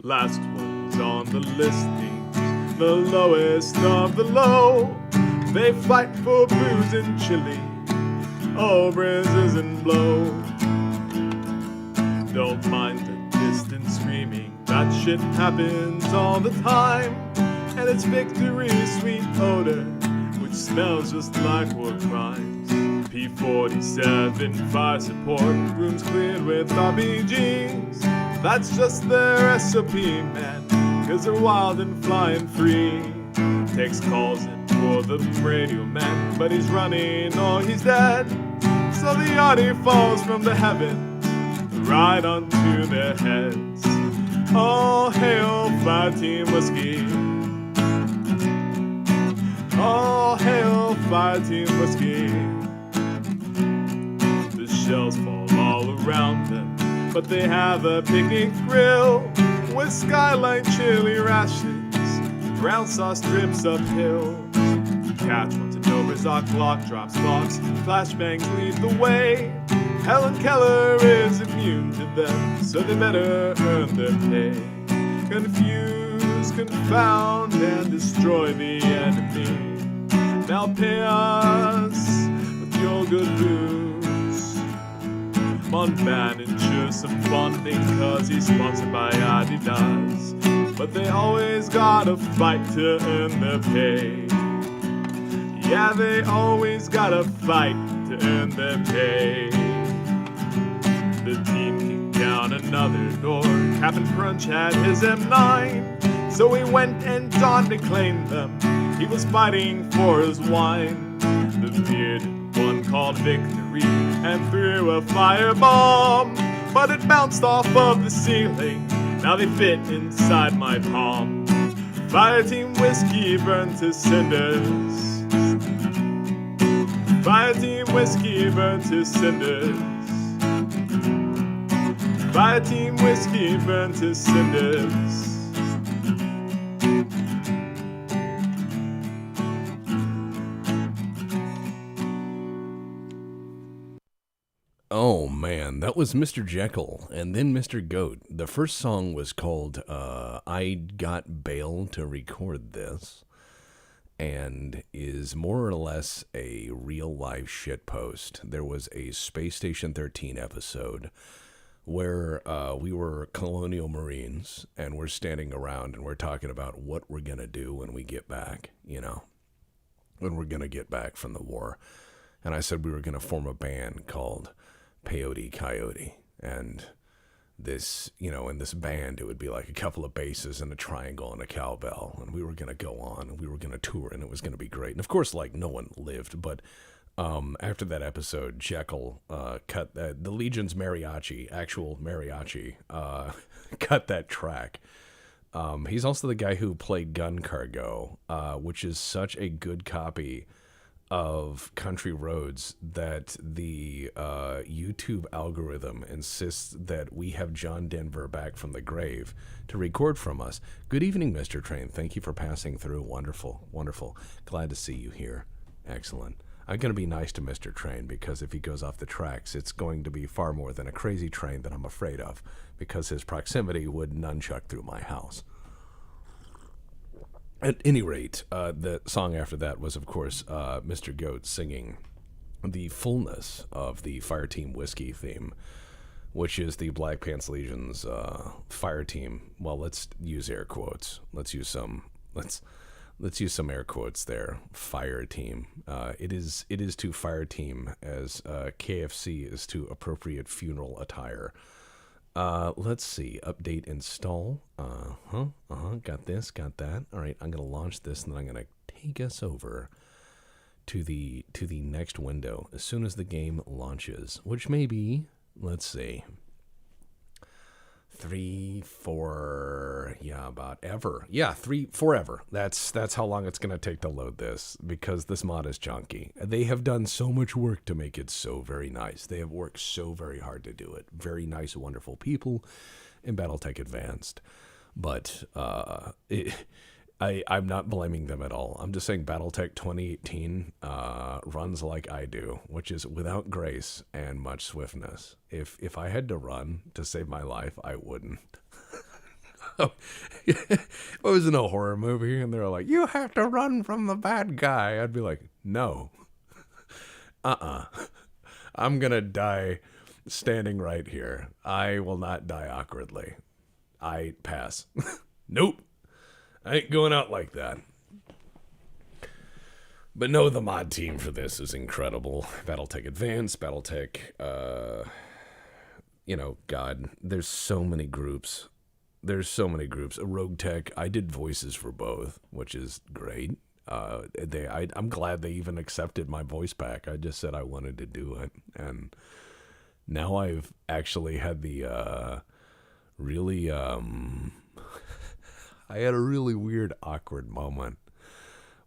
Last ones on the listings, the lowest of the low. They fight for booze and chili, oh, bruises and blow. Don't mind the distant screaming, that shit happens all the time. And it's victory's sweet odor, which smells just like war crimes. P-47 fire support, rooms cleared with RPGs. That's just their SOP, man, 'cause they're wild and flying free. Takes calls in for the radio man, but he's running or he's dead. So the arty falls from the heavens, right onto their heads. All hail Fire Team Whiskey. All hail Fire Team Whiskey. The shells fall all around them, but they have a picnic grill with skyline chili rations, brown sauce drips uphill. Catch one to Dober's clock drops box, flashbangs lead the way. Helen Keller is immune to them, so they better earn their pay. Confuse, confound, and destroy the enemy. Now pay us with your good booze. Monban ensures some funding 'cause he's sponsored by Adidas. But they always gotta fight to earn their pay. Yeah, they always gotta fight to earn their pay. The team kicked down another door. Captain Crunch had his M9, so he went and Don reclaimed them. He was fighting for his wine. The bearded one called victory and threw a firebomb, but it bounced off of the ceiling. Now they fit inside my palm. Fire Team Whiskey burned to cinders. Fire Team Whiskey burned to cinders. Fire Team Whiskey burned to cinders. Oh man, that was Mr. Jekyll and then Mr. Goat. The first song was called I Got Bail to Record This, and is more or less a real life shitpost. There was a Space Station 13 episode where we were colonial Marines and we're standing around and we're talking about what we're going to do when we get back, you know, when we're going to get back from the war. And I said we were going to form a band called Peyote Coyote, and this, you know, in this band it would be like a couple of basses and a triangle and a cowbell, and we were going to go on and we were going to tour and it was going to be great. And of course, like, no one lived, but after that episode, Jekyll cut the Legion's mariachi, actual mariachi, cut that track. He's also the guy who played Gun Cargo, which is such a good copy of Country Roads that the YouTube algorithm insists that we have John Denver back from the grave to record from us. Good evening, Mr. Train. Thank you for passing through. Wonderful, wonderful. Glad to see you here. Excellent. I'm going to be nice to Mr. Train, because if he goes off the tracks, it's going to be far more than a crazy train that I'm afraid of, because his proximity would nunchuck through my house. At any rate, the song after that was, of course, Mr. Goat singing the fullness of the Fireteam Whiskey theme, which is the Black Pants Legion's fire team. Well, let's use air quotes. Let's use some air quotes there. Fire team. It is to fire team as KFC is to appropriate funeral attire. Let's see. Update install. Got this. Got that. All right. I'm gonna launch this, and then I'm gonna take us over to the next window as soon as the game launches, which may be, let's see, 3, 4, about ever. Yeah, forever. That's how long it's gonna take to load this, because this mod is junky. They have done so much work to make it so very nice. They have worked so very hard to do it. Very nice, wonderful people in Battletech Advanced, but I'm not blaming them at all. I'm just saying Battletech 2018 runs like I do, which is without grace and much swiftness. If I had to run to save my life, I wouldn't. I was in a horror movie and they're like, you have to run from the bad guy. I'd be like, no. I'm going to die standing right here. I will not die awkwardly. I pass. Nope. I ain't going out like that. But no, the mod team for this is incredible. Battletech Advanced, Battletech, God, there's so many groups. Rogue Tech, I did voices for both, which is great. I'm glad they even accepted my voice pack. I just said I wanted to do it. And now I've actually had the really... I had a really weird, awkward moment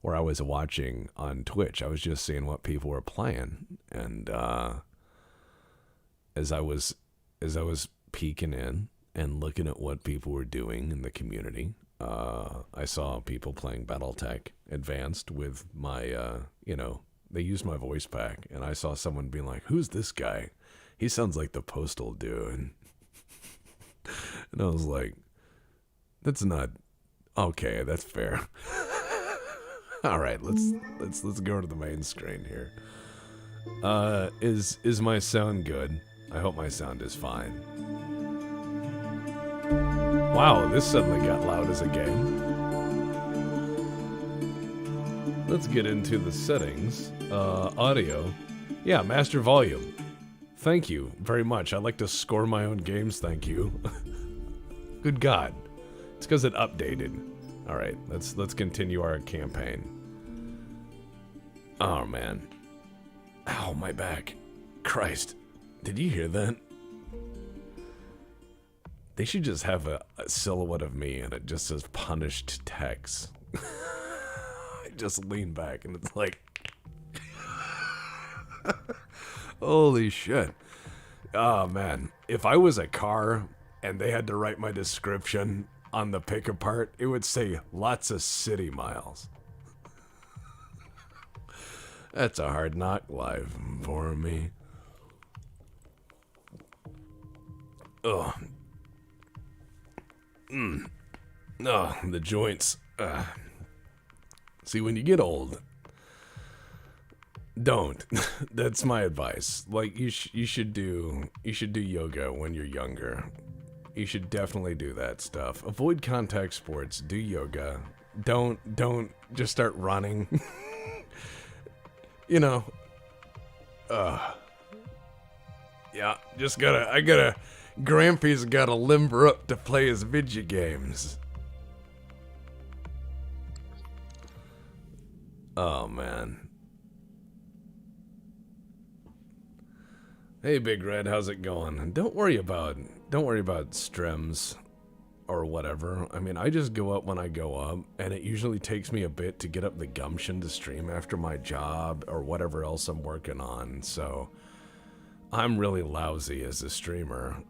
where I was watching on Twitch. I was just seeing what people were playing, and as I was peeking in and looking at what people were doing in the community, I saw people playing Battletech Advanced with my, they used my voice pack, and I saw someone being like, "Who's this guy? He sounds like the Postal dude." And I was like, "That's not." Okay, that's fair. All right, let's go to the main screen here. Is my sound good? I hope my sound is fine. Wow, this suddenly got loud as a game. Let's get into the settings. Audio. Yeah, master volume. Thank you very much. I like to score my own games, thank you. Good God. It's because it updated. All right, let's continue our campaign. Oh man, ow, my back! Christ, did you hear that? They should just have a silhouette of me and it just says "punished Tex." I just lean back and it's like, holy shit! Oh man, if I was a car and they had to write my description on the pick apart, it would say lots of city miles. That's a hard knock life for me. Oh. Oh, the joints. See, when you get old, don't. That's my advice. Like, you should do yoga when you're younger. You should definitely do that stuff. Avoid contact sports. Do yoga. Don't just start running. Yeah, Grampy's gotta limber up to play his video games. Oh man. Hey Big Red, how's it going? Don't worry about streams or whatever. I mean, I just go up when I go up, and it usually takes me a bit to get up the gumption to stream after my job or whatever else I'm working on, so I'm really lousy as a streamer,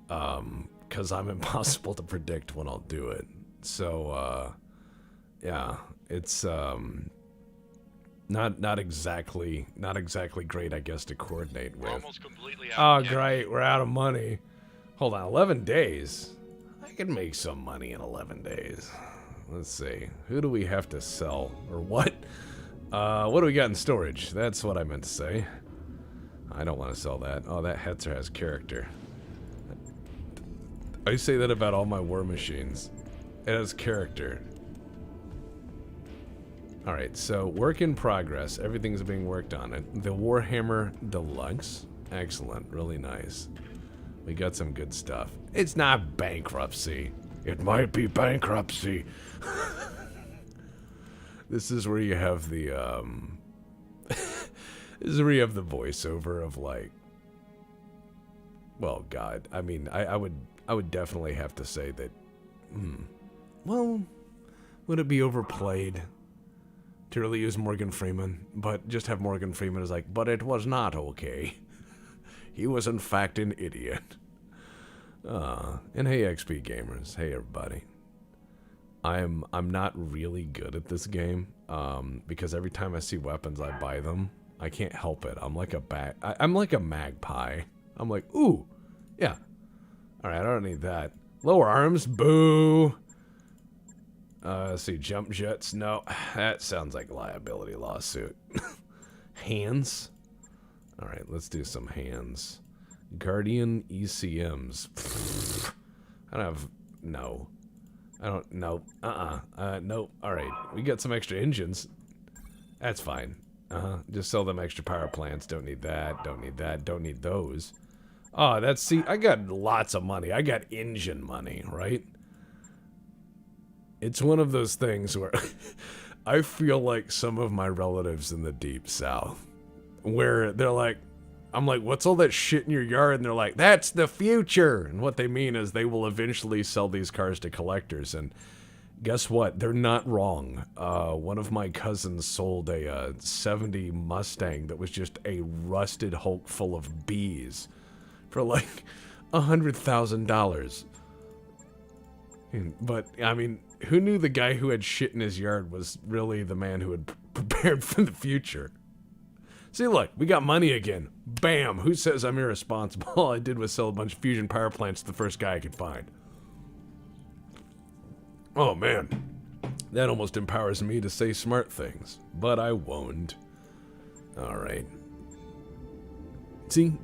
because I'm impossible to predict when I'll do it. So, yeah, it's not exactly great, I guess, to coordinate with. We're almost completely out. Oh, great, we're out of money. Hold on, 11 days? I could make some money in 11 days. let's see. Who do we have to sell? Or what? What do we got in storage? That's what I meant to say. I don't want to sell that. Oh, that Hetzer has character. I say that about all my war machines. It has character. Alright, so work in progress. Everything's being worked on. The Warhammer Deluxe. Excellent. Really nice. We got some good stuff. It's not bankruptcy. It might be bankruptcy. This is where you have the, this is where you have the voiceover of, like... Well, God. I mean, I would definitely have to say that... Well, would it be overplayed to really use Morgan Freeman? But just have Morgan Freeman as like, but it was not okay. He was in fact an idiot. And hey XP gamers, hey everybody. I'm not really good at this game, because every time I see weapons I buy them. I can't help it. I'm like I'm like a magpie. I'm like, ooh, yeah. Alright, I don't need that. Lower arms, boo. Let's see, jump jets, no. That sounds like a liability lawsuit. Hands? Alright, let's do some hands. Guardian ECMs. I don't have, no. I don't, no. Nope. Alright, we got some extra engines. That's fine. Just sell them extra power plants. Don't need that, don't need that, don't need those. Oh, that's, see, I got lots of money. I got engine money, right? It's one of those things where I feel like some of my relatives in the Deep South, where they're like, I'm like, what's all that shit in your yard? And they're like, that's the future. And what they mean is they will eventually sell these cars to collectors. And guess what? They're not wrong. One of my cousins sold a 70 Mustang that was just a rusted Hulk full of bees for like $100,000. But, I mean, who knew the guy who had shit in his yard was really the man who had prepared for the future? See, look, we got money again. Bam! Who says I'm irresponsible? All I did was sell a bunch of fusion power plants to the first guy I could find. Oh, man. That almost empowers me to say smart things. But I won't. Alright. See?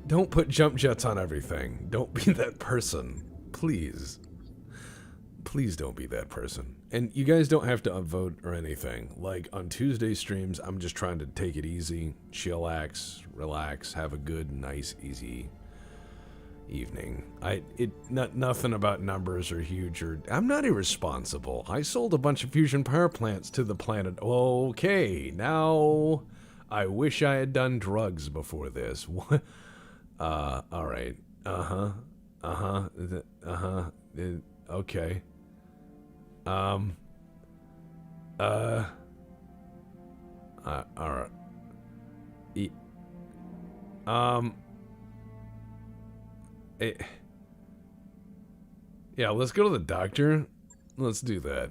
Don't put jump jets on everything. Don't be that person. Please. Please don't be that person. And you guys don't have to upvote or anything. Like, on Tuesday streams, I'm just trying to take it easy, chillax, relax, have a good, nice, easy evening. Nothing about numbers or huge or... I'm not irresponsible. I sold a bunch of fusion power plants to the planet. Okay, now... I wish I had done drugs before this. What? Alright. Okay. Alright. Yeah, let's go to the doctor. Let's do that.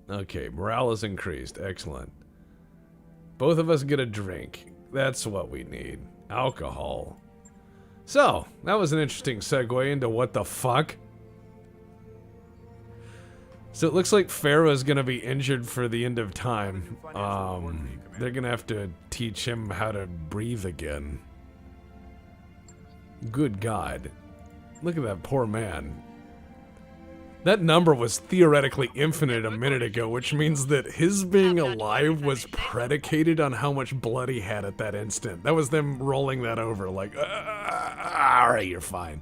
Okay, morale is increased. Excellent. Both of us get a drink. That's what we need. Alcohol. So, that was an interesting segue into what the fuck. So it looks like Pharaoh's gonna be injured for the end of time. They're gonna have to teach him how to breathe again. Good God. Look at that poor man. That number was theoretically infinite a minute ago, which means that his being alive was predicated on how much blood he had at that instant. That was them rolling that over, like, alright, you're fine.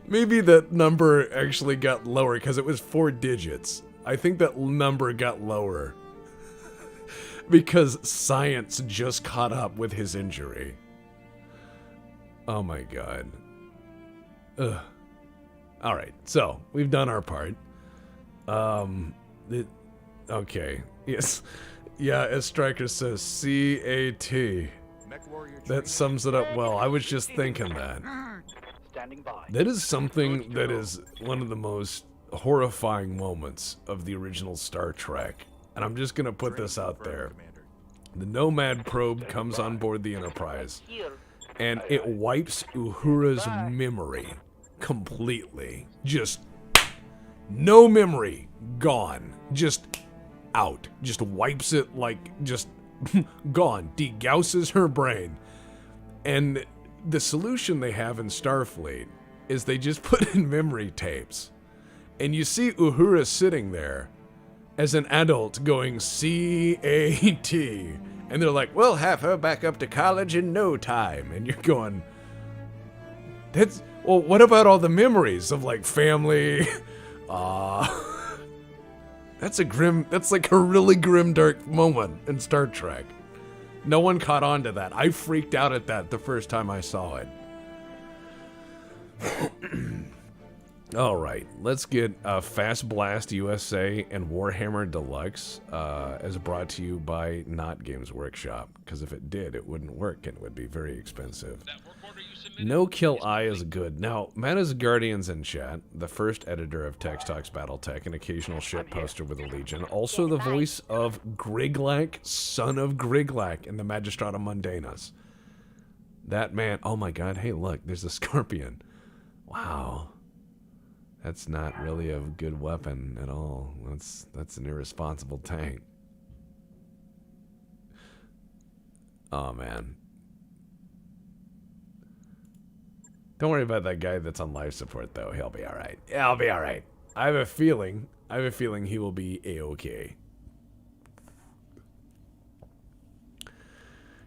Maybe that number actually got lower, because it was 4 digits. I think that number got lower. Because science just caught up with his injury. Oh my God. Ugh. Alright, so, we've done our part. Okay, yes. Yeah, as Striker says, C-A-T. That sums it up well. I was just thinking that. That is something that is one of the most horrifying moments of the original Star Trek. And I'm just gonna put this out there. The Nomad probe comes on board the Enterprise, and it wipes Uhura's memory completely. Just no memory. Gone. Just out. Just wipes it like just gone. Degausses her brain. And the solution they have in Starfleet is they just put in memory tapes. And you see Uhura sitting there as an adult going C-A-T. And they're like, we'll have her back up to college in no time. And you're going, well, what about all the memories of like family? That's like a really grim, dark moment in Star Trek. No one caught on to that. I freaked out at that the first time I saw it. All right, let's get Fast Blast USA and Warhammer Deluxe as brought to you by Not Games Workshop, because if it did, it wouldn't work and it would be very expensive. No Kill I is good. Now, Matt is Guardians in chat, the first editor of Tex Talks Battletech, an occasional shit poster with the Legion, also the voice of Griglak, son of Griglak in the Magistrata Mundanus. That man, oh my god, hey look, there's a Scorpion. Wow. That's not really a good weapon at all. That's an irresponsible tank. Oh man. Don't worry about that guy that's on life support though. He'll be alright. Yeah, I'll be alright. I have a feeling he will be A-okay.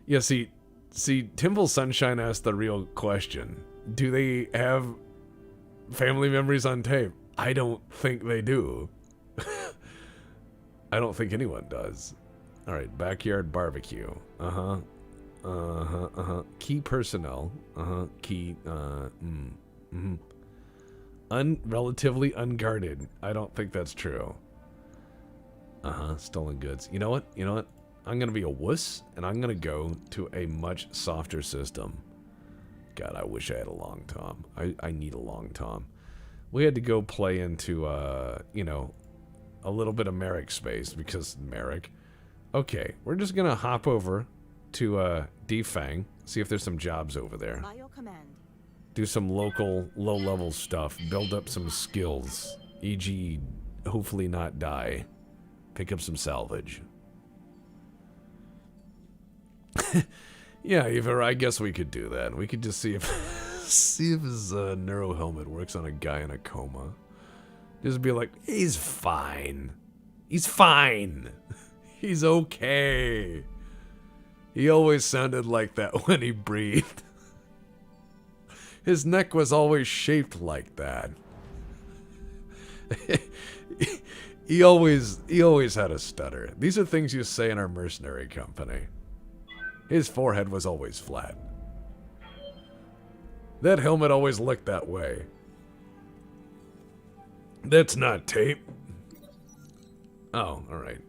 Yeah, see, Timble Sunshine asked the real question. Do they have family memories on tape? I don't think they do. I don't think anyone does. Alright, backyard barbecue. Key personnel. Key, relatively unguarded. I don't think that's true. Stolen goods. You know what? I'm gonna be a wuss, and I'm gonna go to a much softer system. God, I wish I had a long tom. I need a long tom. We had to go play into, you know, a little bit of Merrick space, because Merrick. Okay, we're just gonna hop over to Defang, see if there's some jobs over there. By your command. Do some local, low-level stuff. Build up some skills. E.g., hopefully not die. Pick up some salvage. Yeah, Eva, I guess we could do that. We could just see if his neuro helmet works on a guy in a coma. Just be like, he's fine. He's fine. He's okay. He always sounded like that when he breathed. His neck was always shaped like that. He always had a stutter. These are things you say in our mercenary company. His forehead was always flat. That helmet always looked that way. That's not tape. Oh, alright.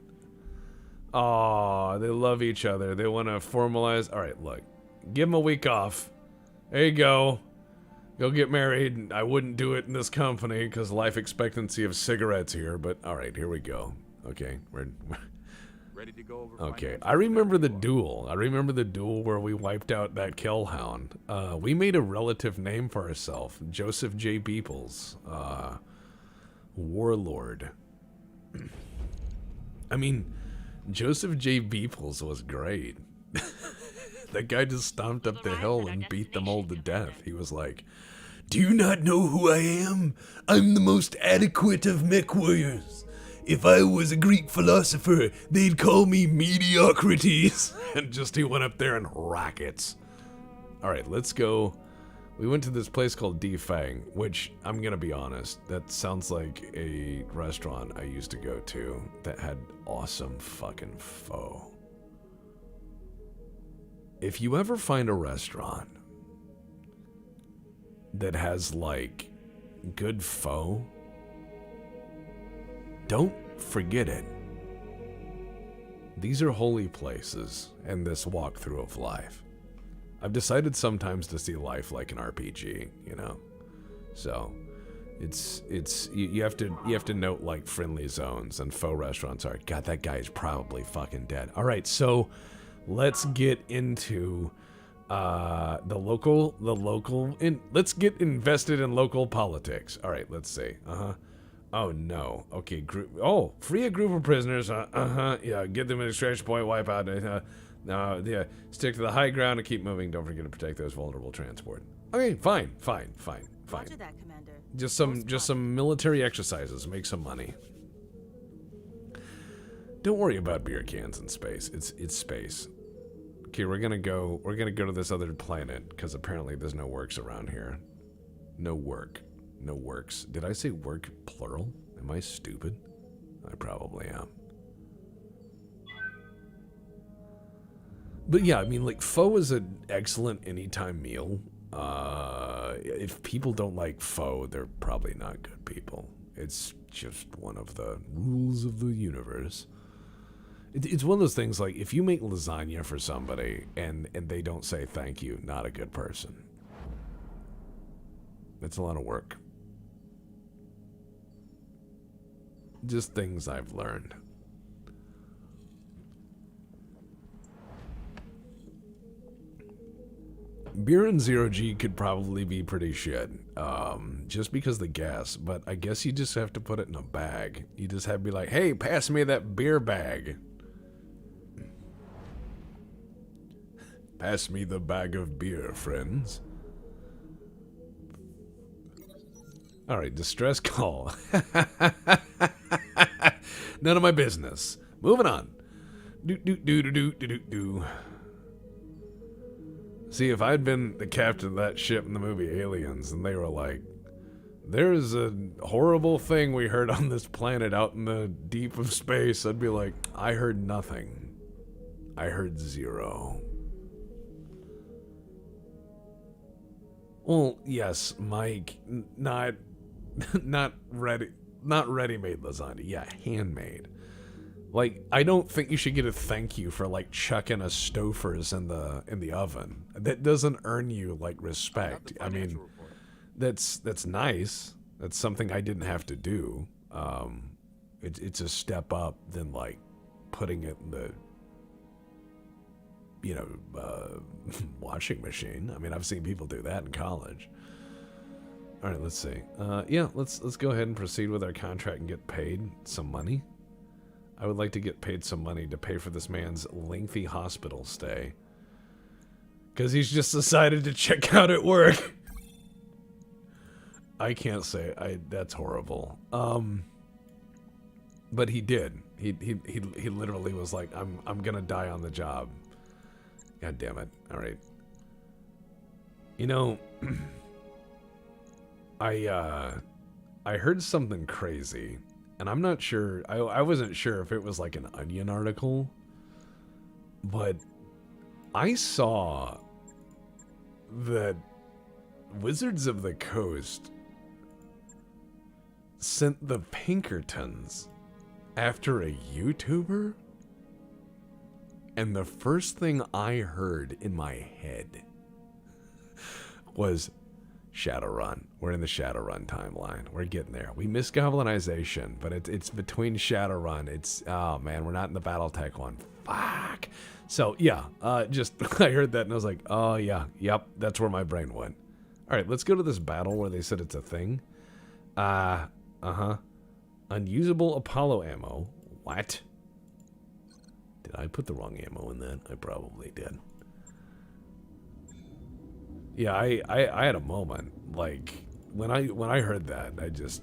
Aw, they love each other. They want to formalize. Alright, look. Give him a week off. There you go. Go get married. I wouldn't do it in this company because life expectancy of cigarettes here, but alright, here we go. Okay, we're ready to go over. Okay, I remember the duel. I remember the duel where we wiped out that Kellhound. We made a relative name for ourselves. Joseph J. Beeples. Warlord. I mean, Joseph J. Beeples was great. That guy just stomped up the hill and beat them all to death. He was like, "Do you not know who I am? I'm the most adequate of mech warriors. If I was a Greek philosopher, they'd call me Mediocrities." And just he went up there and rockets. Alright, let's go. We went to this place called Defang, which, I'm gonna be honest, that sounds like a restaurant I used to go to that had awesome fucking pho. If you ever find a restaurant that has, like, good pho, don't forget it. These are holy places in this walkthrough of life. I've decided sometimes to see life like an RPG, you know? So, you have to note, like, friendly zones, and pho restaurants are, God, that guy is probably fucking dead. Alright, so let's get into Let's get invested in local politics. All right, let's see. Oh no. Okay, free a group of prisoners. Yeah, get them an extraction point, wipe out. Yeah, stick to the high ground and keep moving. Don't forget to protect those vulnerable transport. Okay, fine. Roger that, Commander. Just some military exercises. Make some money. Don't worry about beer cans in space. It's space. Okay, we're gonna go to this other planet because apparently there's no works around here. No works. Did I say work plural? Am I stupid? I probably am. But yeah, I mean, like, pho is an excellent anytime meal. If people don't like pho, they're probably not good people. It's just one of the rules of the universe. It's one of those things, like, if you make lasagna for somebody and they don't say thank you, not a good person. It's a lot of work. Just things I've learned. Beer and Zero G could probably be pretty shit, just because of the gas, but I guess you just have to put it in a bag. You just have to be like, hey, pass me that beer bag. Pass me the bag of beer, friends. Alright, distress call. None of my business. Moving on. Do. See, if I'd been the captain of that ship in the movie Aliens, and they were like, there's a horrible thing we heard on this planet out in the deep of space, I'd be like, I heard nothing. I heard zero. Well, yes, Mike, not ready-made lasagna. Yeah, handmade. Like, I don't think you should get a thank you for, like, chucking a Stouffer's in the oven. That doesn't earn you, like, respect. I mean, that's nice. That's something I didn't have to do. It's a step up than, like, putting it in the, washing machine. I mean, I've seen people do that in college. All right, let's see. Yeah, let's go ahead and proceed with our contract and get paid some money. I would like to get paid some money to pay for this man's lengthy hospital stay. Because he's just decided to check out at work. I can't say. That's horrible. But he did. He literally was like, I'm gonna die on the job. God damn it. All right. You know, I heard something crazy. And I'm not sure, I wasn't sure if it was like an Onion article, but I saw that Wizards of the Coast sent the Pinkertons after a YouTuber, and the first thing I heard in my head was Shadowrun. We're in the Shadowrun timeline. We're getting there. We missed Goblinization, but it's between Shadowrun. It's, oh man, we're not in the Battletech one. Fuck. So yeah, just I heard that and I was like, oh yeah, yep, that's where my brain went. All right, let's go to this battle where they said it's a thing. Unusable Apollo ammo. What? Did I put the wrong ammo in that? I probably did. Yeah, I had a moment, like, when I heard that, I just,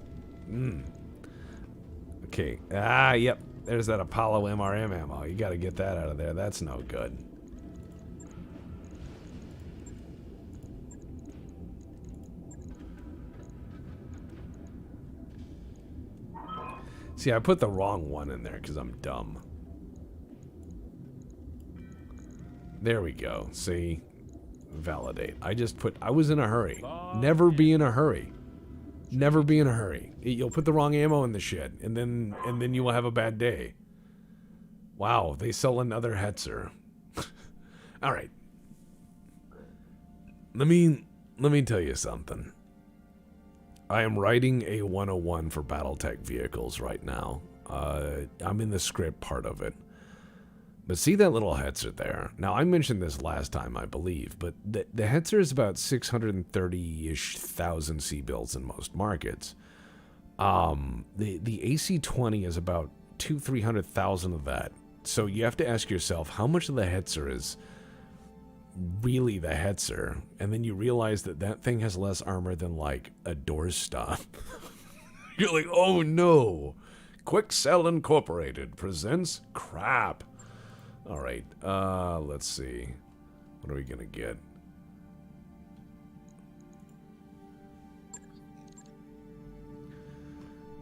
Okay, yep, there's that Apollo MRM ammo. You gotta get that out of there, that's no good. See, I put the wrong one in there because I'm dumb. There we go, see? Validate. I was in a hurry. Never be in a hurry. Never be in a hurry. You'll put the wrong ammo in the shit, and then you will have a bad day. Wow, they sell another Hetzer. All right. Let me tell you something. I am writing a 101 for Battletech vehicles right now. I'm in the script part of it. But see that little Hetzer there? Now, I mentioned this last time, I believe, but the Hetzer is about 630-ish thousand C-bills in most markets. The AC-20 is about 200,000-300,000 of that. So you have to ask yourself, how much of the Hetzer is really the Hetzer? And then you realize that that thing has less armor than, like, a doorstop. You're like, oh no! Quicksell Incorporated presents crap. All right, let's see. What are we gonna get?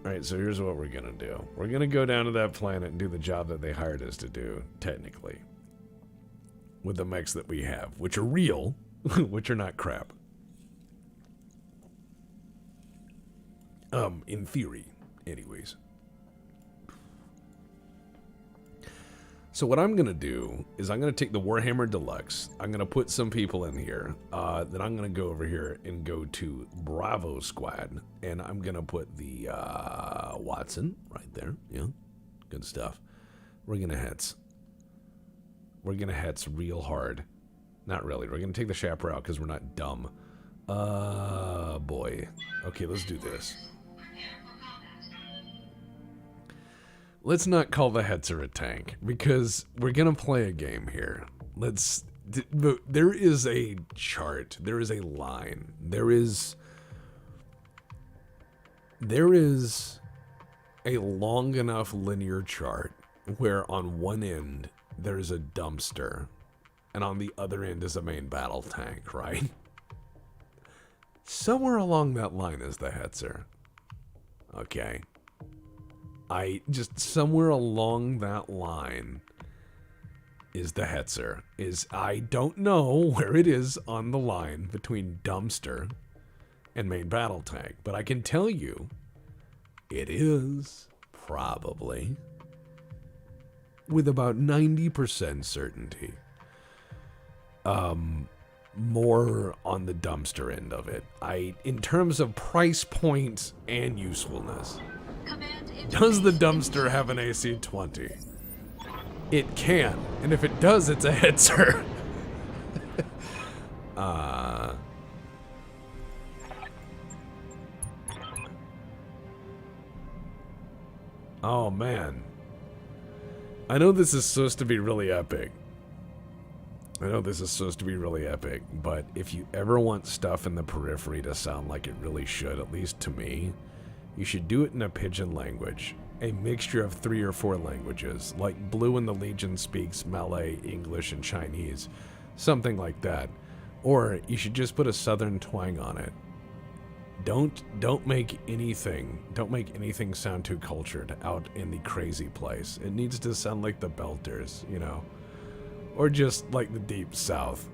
All right, so here's what we're gonna do. We're gonna go down to that planet and do the job that they hired us to do, technically. With the mechs that we have, which are real, which are not crap. In theory, anyways. So what I'm going to do is I'm going to take the Warhammer Deluxe. I'm going to put some people in here. Then I'm going to go over here and go to Bravo Squad. And I'm going to put the Watson right there. Yeah, good stuff. We're going to Hetz. We're going to Hetz real hard. Not really. We're going to take the Chaparral because we're not dumb. Boy. Okay, let's do this. Let's not call the Hetzer a tank, because we're going to play a game here. There is a chart. There is a line. There is a long enough linear chart where on one end there is a dumpster, and on the other end is a main battle tank, right? Somewhere along that line is the Hetzer. Okay. Somewhere along that line is the Hetzer. I don't know where it is on the line between dumpster and main battle tank, but I can tell you it is probably with about 90% certainty. More on the dumpster end of it. In terms of price point and usefulness. Does the dumpster have an AC-20? It can, and if it does, it's a Hetzer. Oh man. I know this is supposed to be really epic. But if you ever want stuff in the periphery to sound like it really should, at least to me, you should do it in a pidgin language. A mixture of 3 or 4 languages, like Blue and the Legion speaks Malay, English, and Chinese. Something like that. Or you should just put a southern twang on it. Don't make anything sound too cultured out in the crazy place. It needs to sound like the Belters, you know. Or just like the Deep South.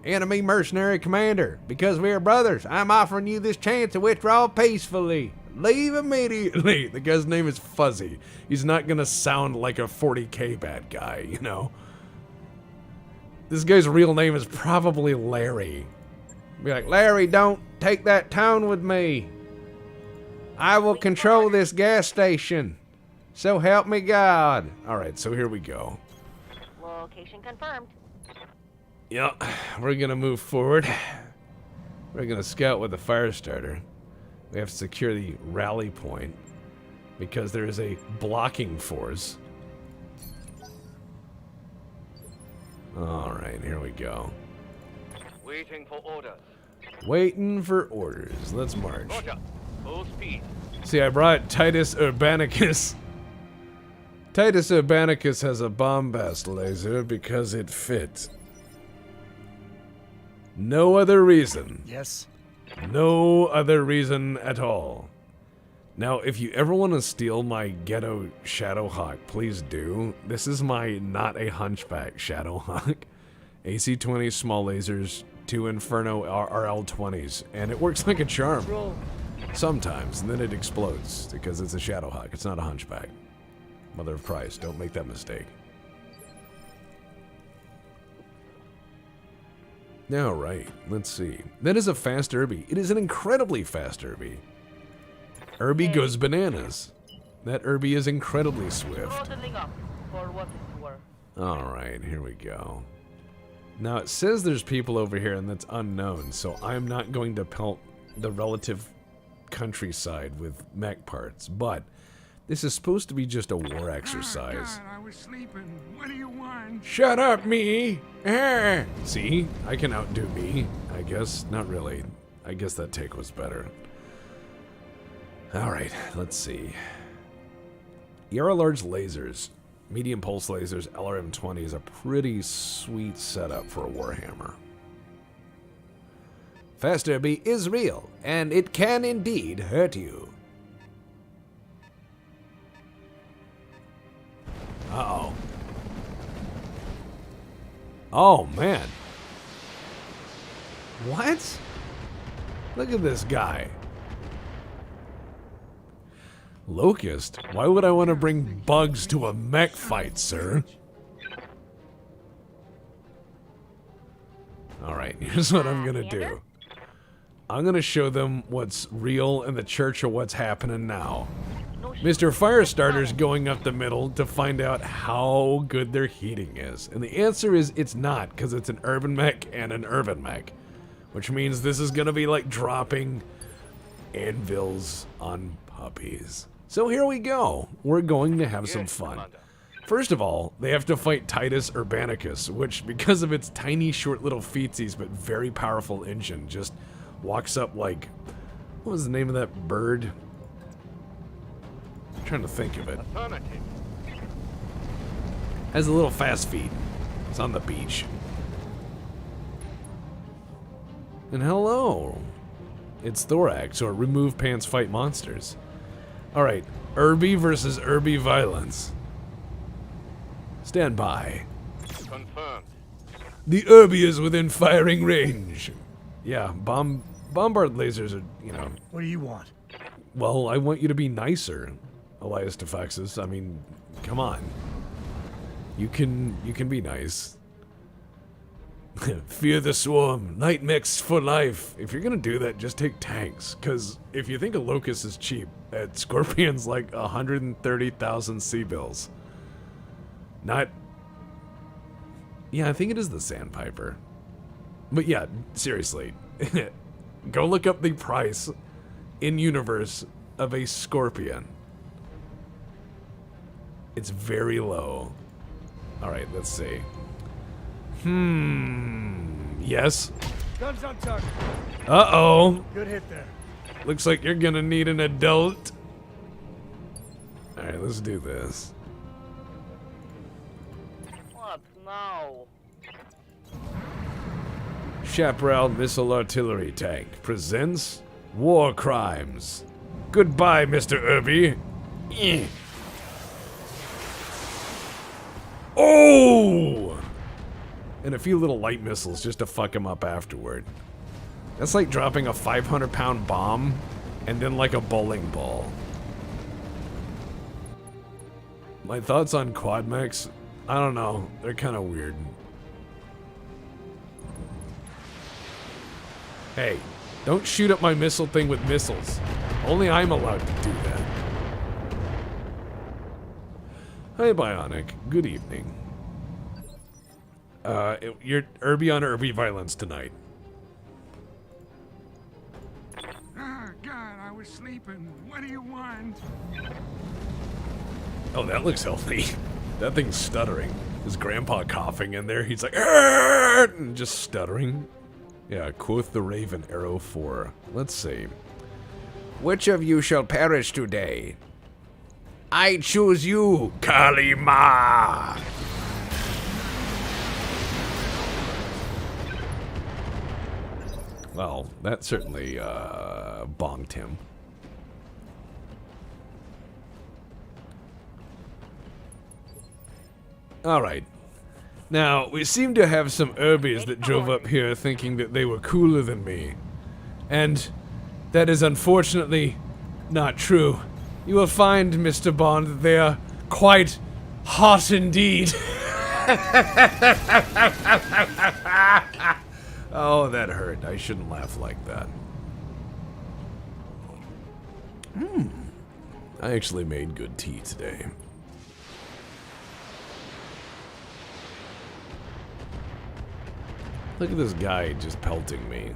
Enemy mercenary commander, because we are brothers, I'm offering you this chance to withdraw peacefully. Leave immediately. The guy's name is Fuzzy. He's not gonna sound like a 40k bad guy, you know. This guy's real name is probably Larry. Be like, Larry, don't take that tone with me. I will control this gas station. So help me God. Alright, so here we go. Location confirmed. Yeah, we're gonna move forward. We're gonna scout with the fire starter. We have to secure the rally point because there is a blocking force. Alright, here we go. Waiting for orders. Waiting for orders. Let's march. Roger. Full speed. See, I brought Titus Urbanicus. Titus Urbanicus has a bombast laser because it fits. No other reason. Yes. No other reason at all. Now, if you ever want to steal my ghetto Shadowhawk, please do. This is my not a hunchback Shadowhawk. AC-20 small lasers, 2 Inferno RL-20s, and it works like a charm. Sometimes, and then it explodes, because it's a Shadowhawk. It's not a hunchback. Mother of Christ, don't make that mistake. Now, right, let's see. That is a fast Irby. It is an incredibly fast Irby. Irby goes bananas. That Irby is incredibly swift. Throttling up for what it's worth. Alright, here we go. Now it says there's people over here and that's unknown, so I'm not going to pelt the relative countryside with mech parts, but this is supposed to be just a war exercise. God, I was sleeping. What do you want? Shut up, me! See? I can outdo me, I guess. Not really. I guess that take was better. Alright, let's see. ER large lasers, medium pulse lasers, LRM-20 is a pretty sweet setup for a Warhammer. Fast Irby is real, and it can indeed hurt you. Uh-oh. Oh, man. What? Look at this guy. Locust? Why would I want to bring bugs to a mech fight, sir? Alright, here's what I'm gonna do. I'm gonna show them what's real in the church of what's happening now. Mr. Firestarter's going up the middle to find out how good their heating is. And the answer is it's not, because it's an urban mech and an urban mech. Which means this is gonna be like dropping anvils on puppies. So here we go. We're going to have some fun. First of all, they have to fight Titus Urbanicus, which, because of its tiny, short little feetsies but very powerful engine, just walks up like... What was the name of that bird? I'm trying to think of it. Affirmative. Has a little fast feet. It's on the beach. And hello. It's Thorax, or Remove Pants Fight Monsters. Alright, Irby versus Irby Violence. Stand by. Confirmed. The Irby is within firing range. Yeah, bombard lasers are, you know... What do you want? Well, I want you to be nicer, Elias Defaxis. I mean, come on. You can be nice. Fear the swarm. Night mechs for life. If you're gonna do that, just take tanks. Because if you think a Locust is cheap, that Scorpion's like 130,000 C-bills. Not... Yeah, I think it is the Sandpiper. But yeah, seriously. Go look up the price in universe of a Scorpion. It's very low. Alright, let's see. Yes. Guns on target. Uh-oh. Good hit there. Looks like you're gonna need an adult. Alright, let's do this. What now? Chaparral Missile Artillery Tank presents War Crimes. Goodbye, Mr. Irby. Oh! And a few little light missiles just to fuck him up afterward. That's like dropping a 500-pound bomb and then like a bowling ball. My thoughts on quad mechs? I don't know. They're kind of weird. Hey, don't shoot at my missile thing with missiles. Only I'm allowed to do that. Hi, Bionic. Good evening. You're Irby on Irby Violence tonight. Ah, God, I was sleeping. What do you want? Oh, that looks healthy. That thing's stuttering. His grandpa coughing in there. He's like, "Arr!" and just stuttering. Yeah, quoth the Raven, Arrow 4. Let's see. Which of you shall perish today? I choose you, Kalima! Well, that certainly, bonked him. Alright. Now, we seem to have some Irbies that drove up here thinking that they were cooler than me. And that is unfortunately not true. You will find, Mr. Bond, that they are quite hot indeed. Oh, that hurt. I shouldn't laugh like that. I actually made good tea today. Look at this guy just pelting me.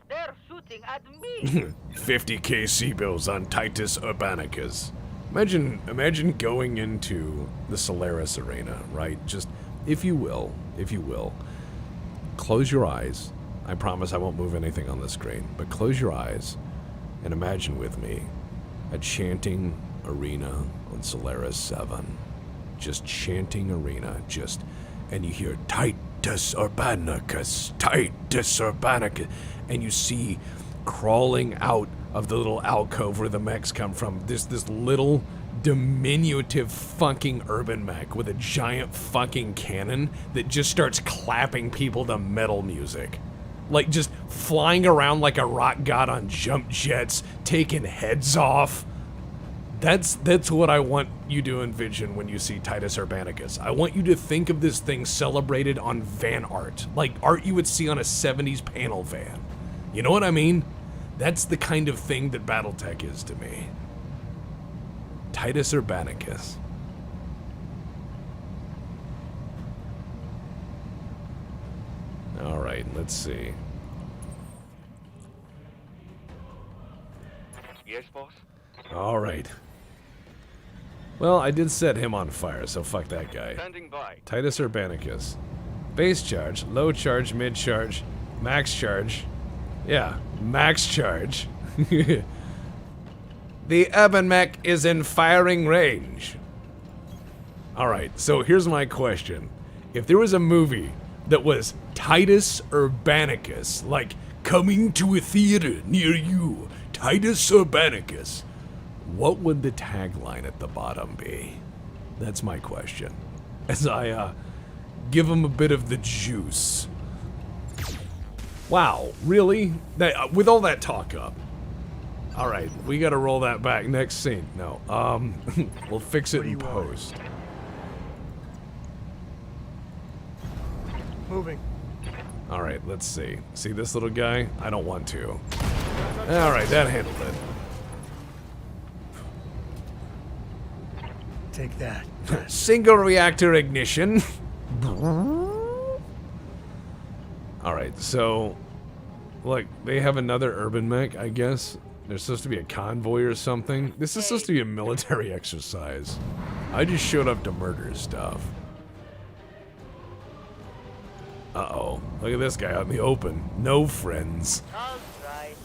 They're shooting at me. 50k C-bills on Titus Urbanicus. Imagine going into the Solaris Arena, right? Just, if you will, close your eyes. I promise I won't move anything on the screen, but close your eyes and imagine with me a chanting arena on Solaris 7. Just chanting arena, and you hear Titus Urbanicus, Titus Urbanicus, and you see crawling out of the little alcove where the mechs come from, this little diminutive fucking urban mech with a giant fucking cannon that just starts clapping people to metal music. Like, just flying around like a rock god on jump jets, taking heads off. That's what I want you to envision when you see Titus Urbanicus. I want you to think of this thing celebrated on van art, like art you would see on a 70s panel van. You know what I mean? That's the kind of thing that Battletech is to me. Titus Urbanicus. Alright, let's see. Yes, boss? Alright. Well, I did set him on fire, so fuck that guy. Standing by. Titus Urbanicus. Base charge, low charge, mid charge, max charge. Yeah, max charge. The urban mech is in firing range. Alright, so here's my question. If there was a movie that was Titus Urbanicus, like coming to a theater near you, Titus Urbanicus, what would the tagline at the bottom be? That's my question. As I give him a bit of the juice. Wow, really? With all that talk up. Alright, we gotta roll that back. Next scene. No, we'll fix it in post. Moving. Alright, let's see. See this little guy? I don't want to. Alright, that handled it. Take that. Single reactor ignition. Alright, so look, they have another urban mech, I guess. There's supposed to be a convoy or something. This is supposed to be a military exercise. I just showed up to murder stuff. Uh-oh. Look at this guy out in the open. No friends. All right.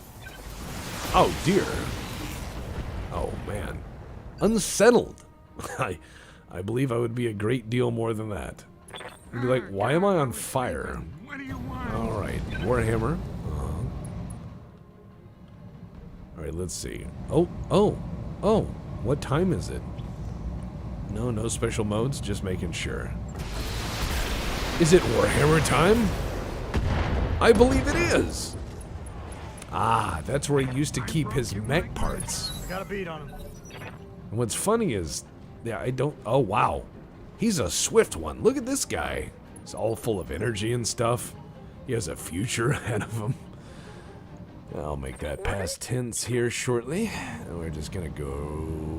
Oh, dear. Oh, man. Unsettled. I believe I would be a great deal more than that. I'd be like, why am I on fire? What do you want? Alright, Warhammer. Alright, let's see. Oh, what time is it? No special modes, just making sure. Is it Warhammer time? I believe it is! Ah, that's where he used to keep his mech parts. I got a beat on him. And what's funny is, oh wow. He's a swift one. Look at this guy. He's all full of energy and stuff. He has a future ahead of him. I'll make that past tense here shortly. And we're just gonna go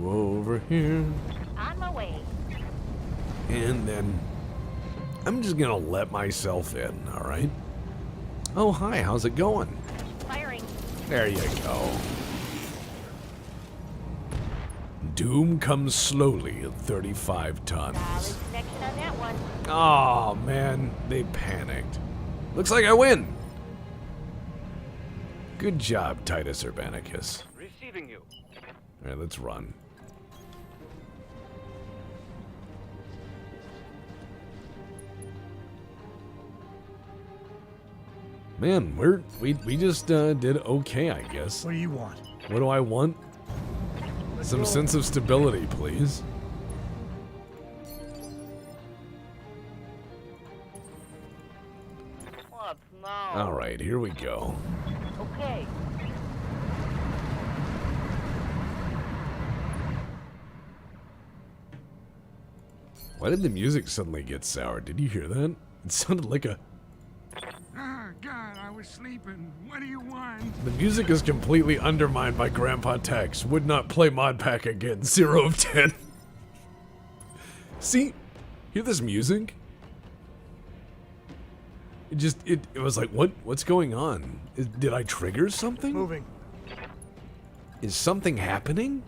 over here. On my way. And then I'm just gonna let myself in, alright? Oh, hi, how's it going? Firing. There you go. Doom comes slowly at 35 tons. Solid connection on that one. Oh man, they panicked. Looks like I win. Good job, Titus Urbanicus. Receiving you. Alright, let's run. Man, we just did okay, I guess. What do you want? What do I want? Some sense of stability, please. What now? Alright, here we go. Okay. Why did the music suddenly get sour? Did you hear that? It sounded like a... Ah, God, I was sleeping. What do you want? The music is completely undermined by Grandpa Tex. Would not play mod pack again. 0 of 10. See? Hear this music? It was like, what's going on? Did I trigger something? Moving. Is something happening?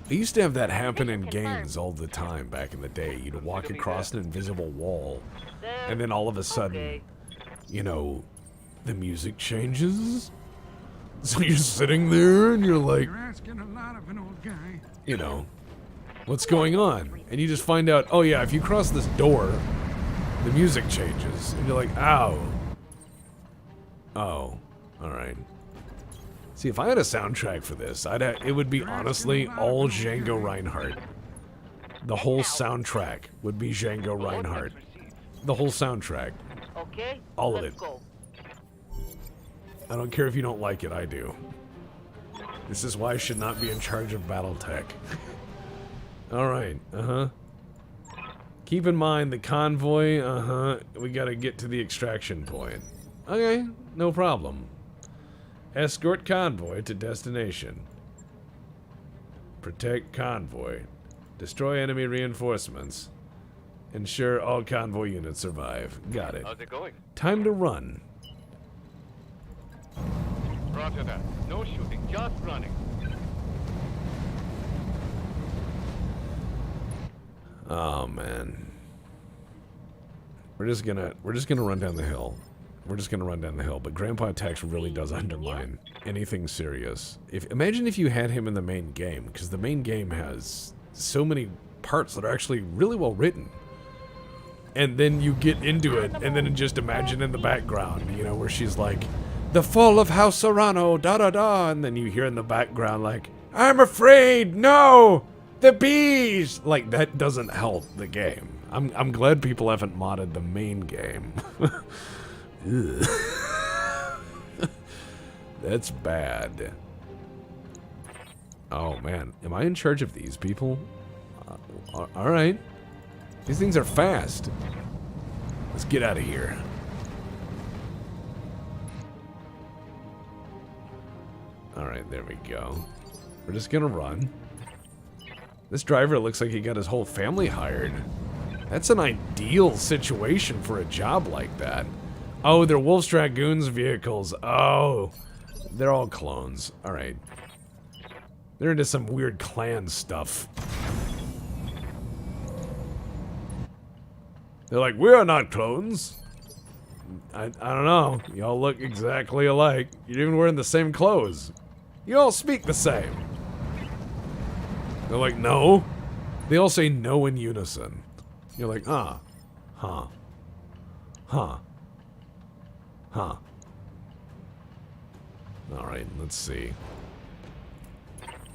I used to have that happen in Mission confirmed. games all the time back in the day. You'd walk Consider me across there. an invisible wall, There. and then all of a sudden, Okay. you know, the music changes. So you're sitting there and you're like, You're asking a lot of an old guy. you know, what's going on? And you just find out, oh yeah, if you cross this door, the music changes. And you're like, ow. Oh, alright. See, if I had a soundtrack for this, it would be honestly all Django Reinhardt. The whole soundtrack would be Django Reinhardt. The whole soundtrack. Okay. All of let's it. Go. I don't care if you don't like it, I do. This is why I should not be in charge of Battletech. Alright, Keep in mind the convoy, we gotta get to the extraction point. Okay, no problem. Escort convoy to destination. Protect convoy. Destroy enemy reinforcements. Ensure all convoy units survive. Got it. How's it going? Time to run. Roger that. No shooting, just running. Oh man. We're just gonna run down the hill. We're just gonna run down the hill, but Grandpa Tex really does undermine anything serious. Imagine if you had him in the main game, because the main game has so many parts that are actually really well written. And then you get into it, and then just imagine in the background, you know, where she's like, the fall of House Serrano, da-da-da, and then you hear in the background like, I'm afraid, no, the bees! Like, that doesn't help the game. I'm glad people haven't modded the main game. That's bad. Oh man, am I in charge of these people? Alright. These things are fast. Let's get out of here. Alright, there we go. We're just gonna run. This driver looks like he got his whole family hired. That's an ideal situation for a job like that. Oh, they're Wolf's Dragoons vehicles. Oh, they're all clones. Alright. They're into some weird clan stuff. They're like, we are not clones. I don't know. Y'all look exactly alike. You're even wearing the same clothes. You all speak the same. They're like, no. They all say no in unison. You're like, huh. Alright, let's see.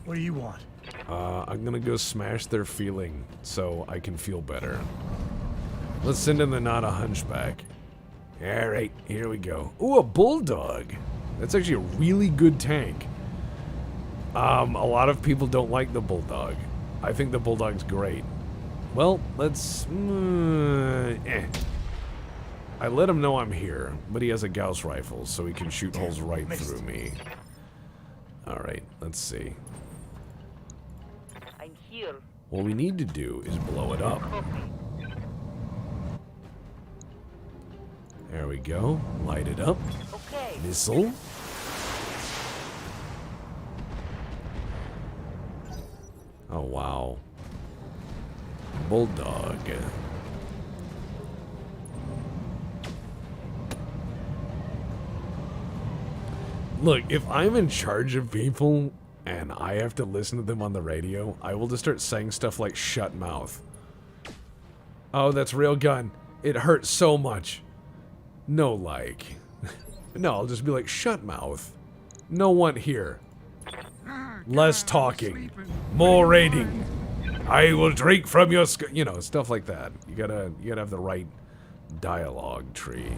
What do you want? I'm gonna go smash their feeling so I can feel better. Let's send in the not a hunchback. Alright, here we go. Ooh, a bulldog. That's actually a really good tank. A lot of people don't like the bulldog. I think the bulldog's great. Well, let's... I let him know I'm here, but he has a Gauss rifle, so he can shoot holes right through me. Alright, let's see. I'm here. What we need to do is blow it up. Copy. There we go. Light it up. Okay. Missile. Oh, wow. Bulldog. Look, if I'm in charge of people and I have to listen to them on the radio, I will just start saying stuff like shut mouth. Oh, that's real gun. It hurts so much. No, like. No, I'll just be like, shut mouth. No one here. Less talking. More raiding. I will drink from your you know, stuff like that. You gotta have the right dialogue tree.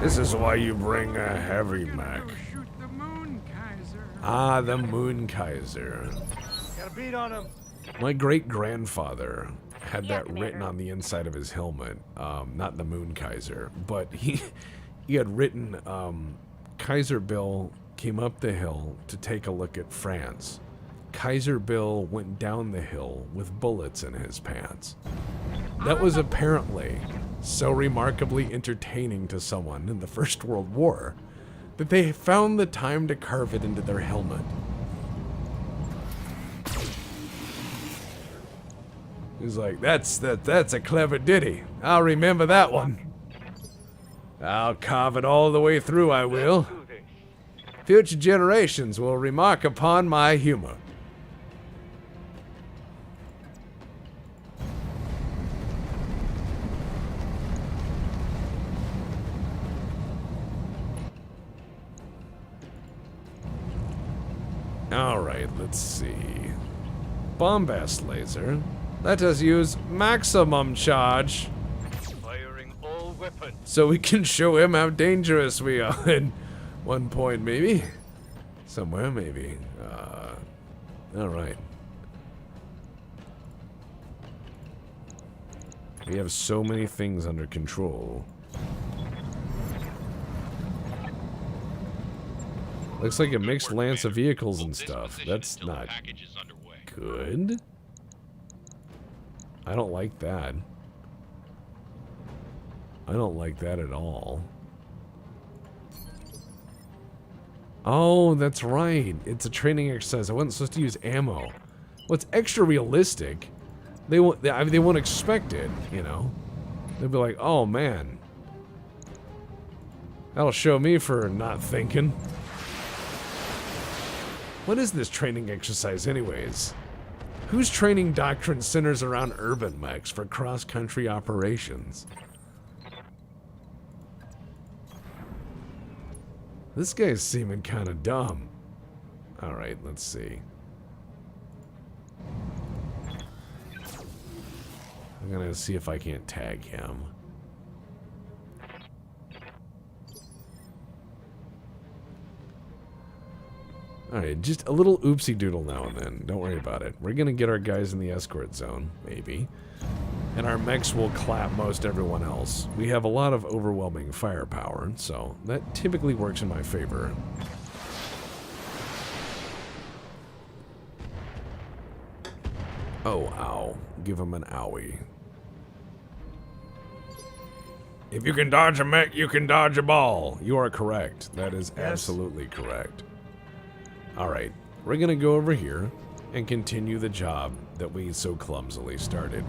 This is why you bring a heavy Mac. Shoot the moon, Kaiser. Ah, the Moon Kaiser. Got a beat on him. My great-grandfather had Yeah, that written Commander. on the inside of his helmet. Not the Moon Kaiser, but he had written, Kaiser Bill came up the hill to take a look at France. Kaiser Bill went down the hill with bullets in his pants. That was apparently so remarkably entertaining to someone in the First World War that they found the time to carve it into their helmet. He's like, that's a clever ditty. I'll remember that one. I'll carve it all the way through, I will. Do this. Future generations will remark upon my humor. Alright, let's see. Bombast laser. Let us use maximum charge Firing all weapons. so we can show him how dangerous we are at one point, maybe. Somewhere, maybe. Alright. We have so many things under control. Looks like a mixed lance of vehicles and stuff. That's not good. I don't like that. I don't like that at all. Oh, that's right. It's a training exercise. I wasn't supposed to use ammo. Well, it's extra realistic. They won't expect it, you know. They'll be like, oh man, that'll show me for not thinking. What is this training exercise anyways? Whose training doctrine centers around urban mechs for cross-country operations? This guy's seeming kind of dumb. Alright, let's see. I'm gonna see if I can't tag him. Alright, just a little oopsie doodle now and then. Don't worry about it. We're gonna get our guys in the escort zone, maybe. And our mechs will clap most everyone else. We have a lot of overwhelming firepower, so that typically works in my favor. Oh, ow. Give him an owie. If you can dodge a mech, you can dodge a ball. You are correct. That is absolutely correct. Alright, we're gonna go over here and continue the job that we so clumsily started.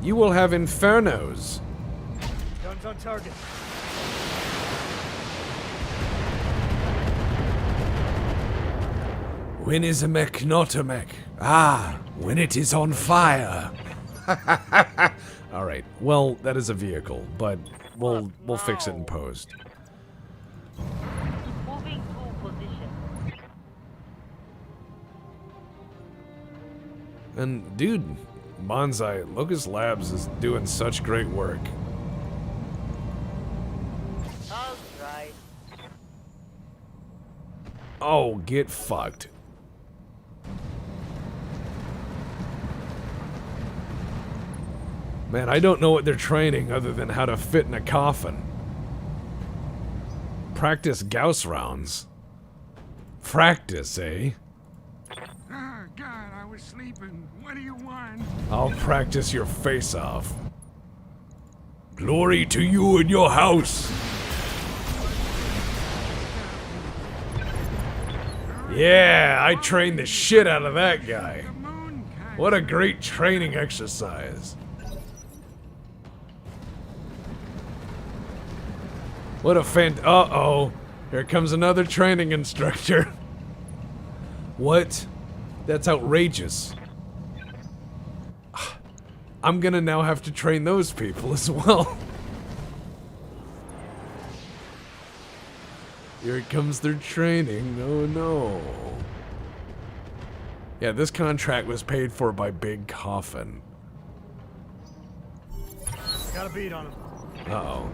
You will have infernos. Guns on target. When is a mech not a mech? Ah, when it is on fire. Alright, well, that is a vehicle, but we'll fix it in post. Moving to position. And dude, Bonsai, Locust Labs is doing such great work. All right. Oh, get fucked. Man, I don't know what they're training other than how to fit in a coffin. Practice Gauss rounds. Practice, eh? Oh, God, I was sleeping. What do you want? I'll practice your face off. Glory to you and your house. Yeah, I trained the shit out of that guy. The moon kind. What a great training exercise. What a uh-oh. Here comes another training instructor. What? That's outrageous. I'm gonna now have to train those people as well. Here comes their training. Oh no. Yeah, this contract was paid for by Big Coffin. Got a beat on him. Uh-oh.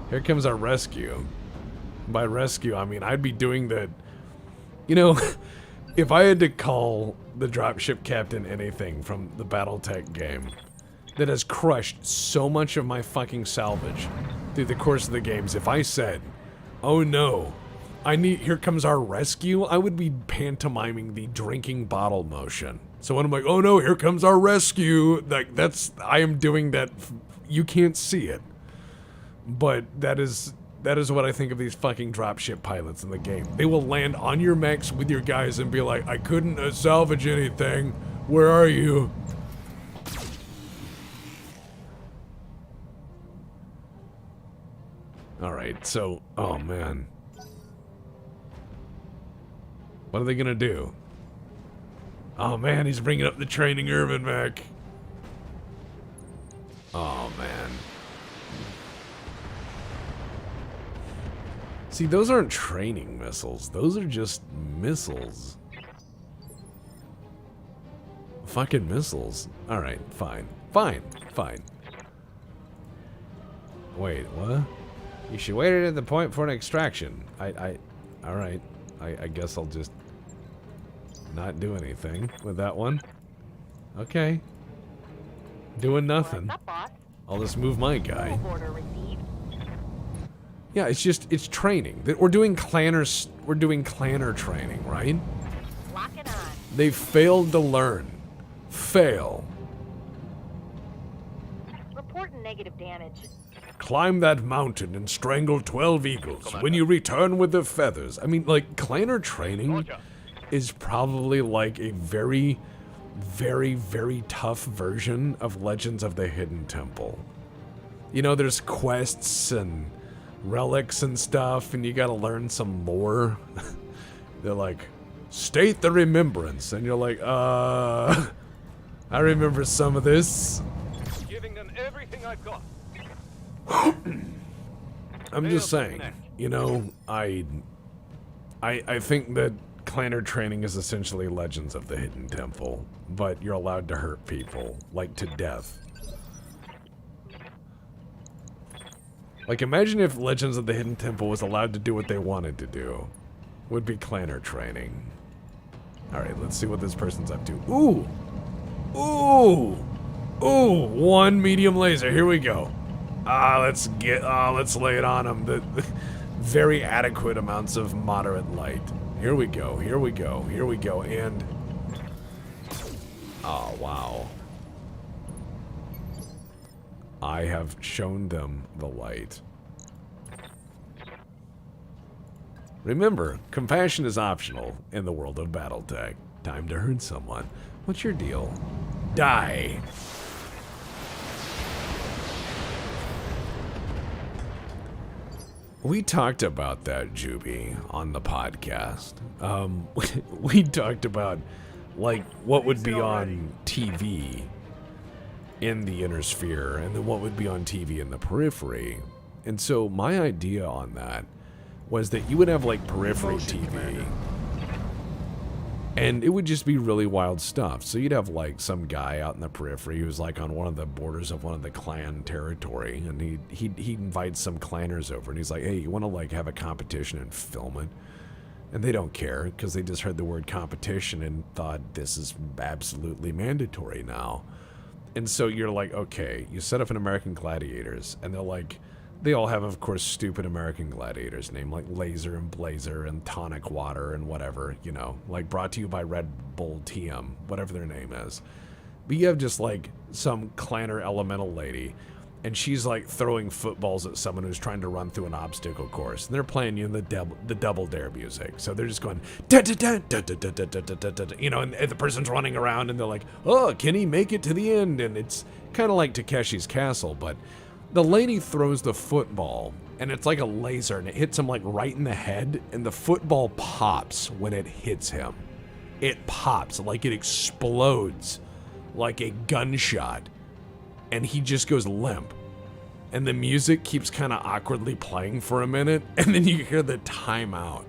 Here comes our rescue. By rescue, I mean I'd be doing the... You know, if I had to call the dropship captain anything from the Battletech game that has crushed so much of my fucking salvage through the course of the games, if I said, oh no, here comes our rescue, I would be pantomiming the drinking bottle motion. So when I'm like, oh no, here comes our rescue, like I am doing that. You can't see it, but that is what I think of these fucking dropship pilots in the game. They will land on your mechs with your guys and be like, I couldn't salvage anything. Where are you? Alright, so, oh man. What are they gonna do? Oh man, he's bringing up the training Irvin mech. Oh man. See, those aren't training missiles. Those are just missiles. Fucking missiles. Alright, fine. Fine. Wait, what? You should wait at the point for an extraction. Alright. I guess I'll just not do anything with that one. Okay. Doing nothing. What's up, boss? I'll just move my guy. Move order received. Yeah, it's training. We're doing clanner training, right? Lock it on. They failed to learn. Fail. Reporting negative damage. Climb that mountain and strangle 12 eagles. When you return with the feathers. I mean, like, clanner training Roger. is probably like a very, very, very tough version of Legends of the Hidden Temple. You know, there's quests and relics and stuff, and you gotta learn some lore. They're like, state the remembrance, and you're like, I remember some of this. Giving them everything I've got. I'm just saying, you know, I think that clanner training is essentially Legends of the Hidden Temple, but you're allowed to hurt people, like to death. Like, imagine if Legends of the Hidden Temple was allowed to do what they wanted to do. Would be clanner training. Alright, let's see what this person's up to. Ooh! Ooh! Ooh! One medium laser, here we go. Let's lay it on him. The very adequate amounts of moderate light. Here we go, and... Oh, wow. I have shown them the light. Remember, compassion is optional in the world of Battletech. Time to hurt someone. What's your deal? Die! We talked about that, Juby, on the podcast. We talked about, like, what would be on TV in the inner sphere, and then what would be on TV in the periphery. And so my idea on that was that you would have, like, periphery TV, and it would just be really wild stuff. So you'd have, like, some guy out in the periphery who's, like, on one of the borders of one of the clan territory, and he invites some clanners over, and he's like, hey, you want to, like, have a competition and film it? And they don't care, because they just heard the word competition and thought, this is absolutely mandatory now. And so you're like, okay, you set up an American Gladiators, and they're like, they all have, of course, stupid American Gladiators named like Laser and Blazer and Tonic Water and whatever, you know, like brought to you by Red Bull TM, whatever their name is. But you have just like some clanner elemental lady, and she's like throwing footballs at someone who's trying to run through an obstacle course, and they're playing you in the double dare music. So they're just going, da, da, da, da, da, da, da, da, da, da, you know, and the person's running around, and they're like, oh, can he make it to the end? And it's kind of like Takeshi's Castle, but the lady throws the football, and it's like a laser, and it hits him like right in the head, and the football pops when it hits him. It pops, like it explodes, like a gunshot, and he just goes limp. And the music keeps kind of awkwardly playing for a minute, and then you hear the timeout.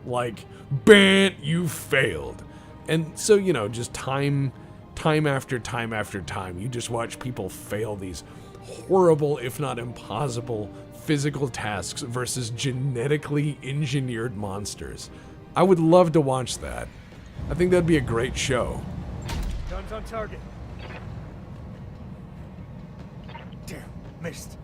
Like, bam, you failed. And so, you know, just time after time after time, you just watch people fail these horrible, if not impossible, physical tasks versus genetically engineered monsters. I would love to watch that. I think that'd be a great show. Guns on target. Damn, missed.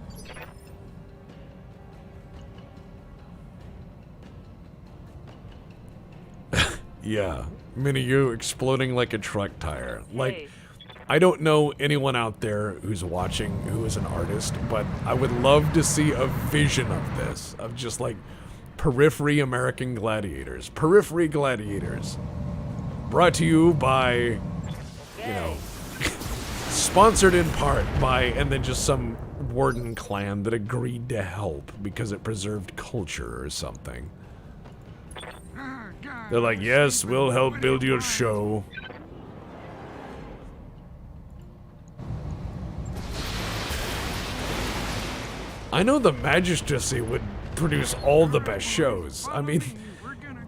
Yeah, mini you exploding like a truck tire. Like, Hey. I don't know anyone out there who's watching who is an artist, but I would love to see a vision of this, of just like Periphery American Gladiators. Periphery Gladiators. Brought to you by, you know, sponsored in part by, and then just some warden clan that agreed to help because it preserved culture or something. Ah, God, They're I like, was yes, sleeping. we'll help What do you build your want?" show. I know the Magistracy would produce all the best shows. I mean,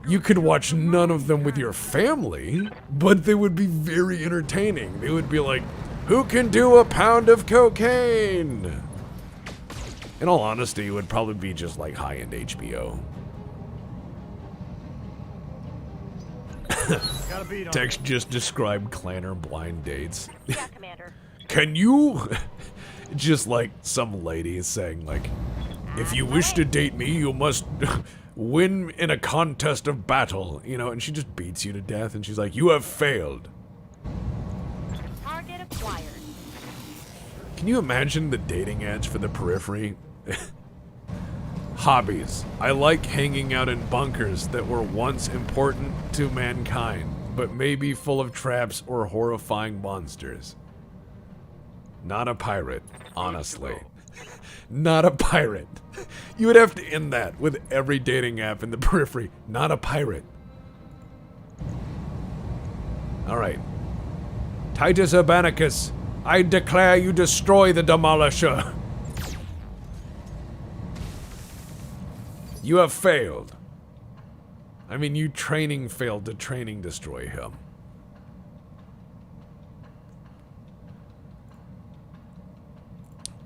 you could watch none of them with your family, but they would be very entertaining. They would be like, who can do a pound of cocaine? In all honesty, it would probably be just like high-end HBO. Got a beat on Text just described clanner blind dates. Yeah, Commander. Can you? Just like some lady is saying, like, if you wish to date me, you must win in a contest of battle, you know, and she just beats you to death, and she's like, you have failed. Target acquired. Can you imagine the dating ads for the Periphery? Hobbies. I like hanging out in bunkers that were once important to mankind, but maybe full of traps or horrifying monsters. Not a pirate, honestly. Not a pirate. You would have to end that with every dating app in the Periphery. Not a pirate. Alright. Titus Urbanicus, I declare you destroy the Demolisher. You have failed. I mean, you training failed to training destroy him.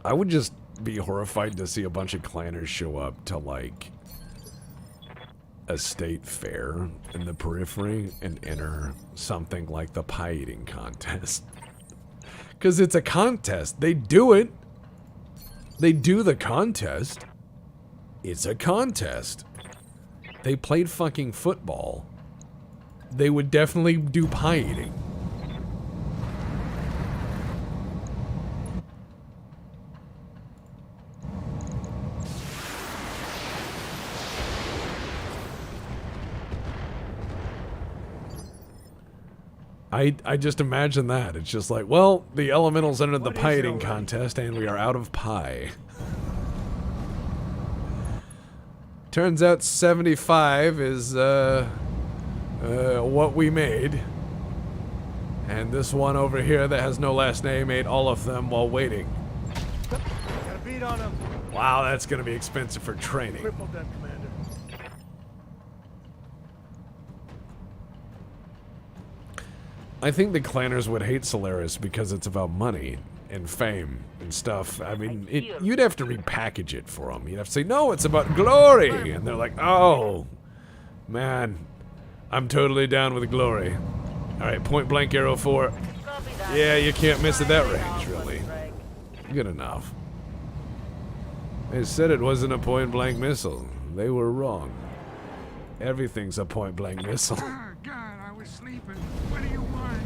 I would just be horrified to see a bunch of clanners show up to, like, a state fair in the Periphery and enter something like the pie eating contest. Because it's a contest. They do it. They do the contest. It's a contest. They played fucking football. They would definitely do pie eating. I just imagine that. It's just like, well, the elementals entered the What is pie it eating already? contest and we are out of pie. Turns out 75 is what we made. And this one over here that has no last name ate all of them while waiting. Got a beat on him. Wow, that's gonna be expensive for training. Crippled them, Commander. I think the clanners would hate Solaris because it's about money and fame and stuff. I mean, you'd have to repackage it for them. You'd have to say, no, it's about glory. And they're like, oh, man, I'm totally down with glory. All right, point blank arrow 4. Copy that. Yeah, you can't miss at that range, Alpha really. strike. Good enough. They said it wasn't a point blank missile. They were wrong. Everything's a point blank missile. Ah, God, I was sleeping. What do you want?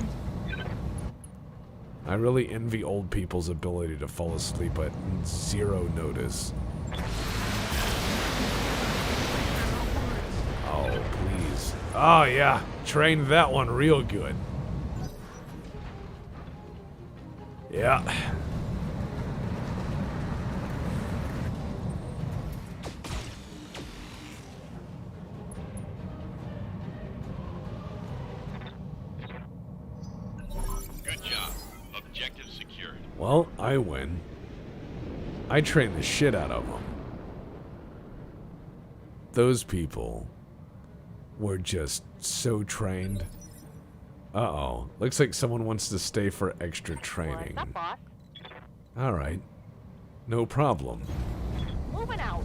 I really envy old people's ability to fall asleep at zero notice. Oh, please. Oh, yeah. Train that one real good. Yeah. Good job. Objective secured. Well, I win. I train the shit out of them. Those people were just so trained. Uh-oh. Looks like someone wants to stay for extra training. What's up, boss? Alright. No problem. Moving out.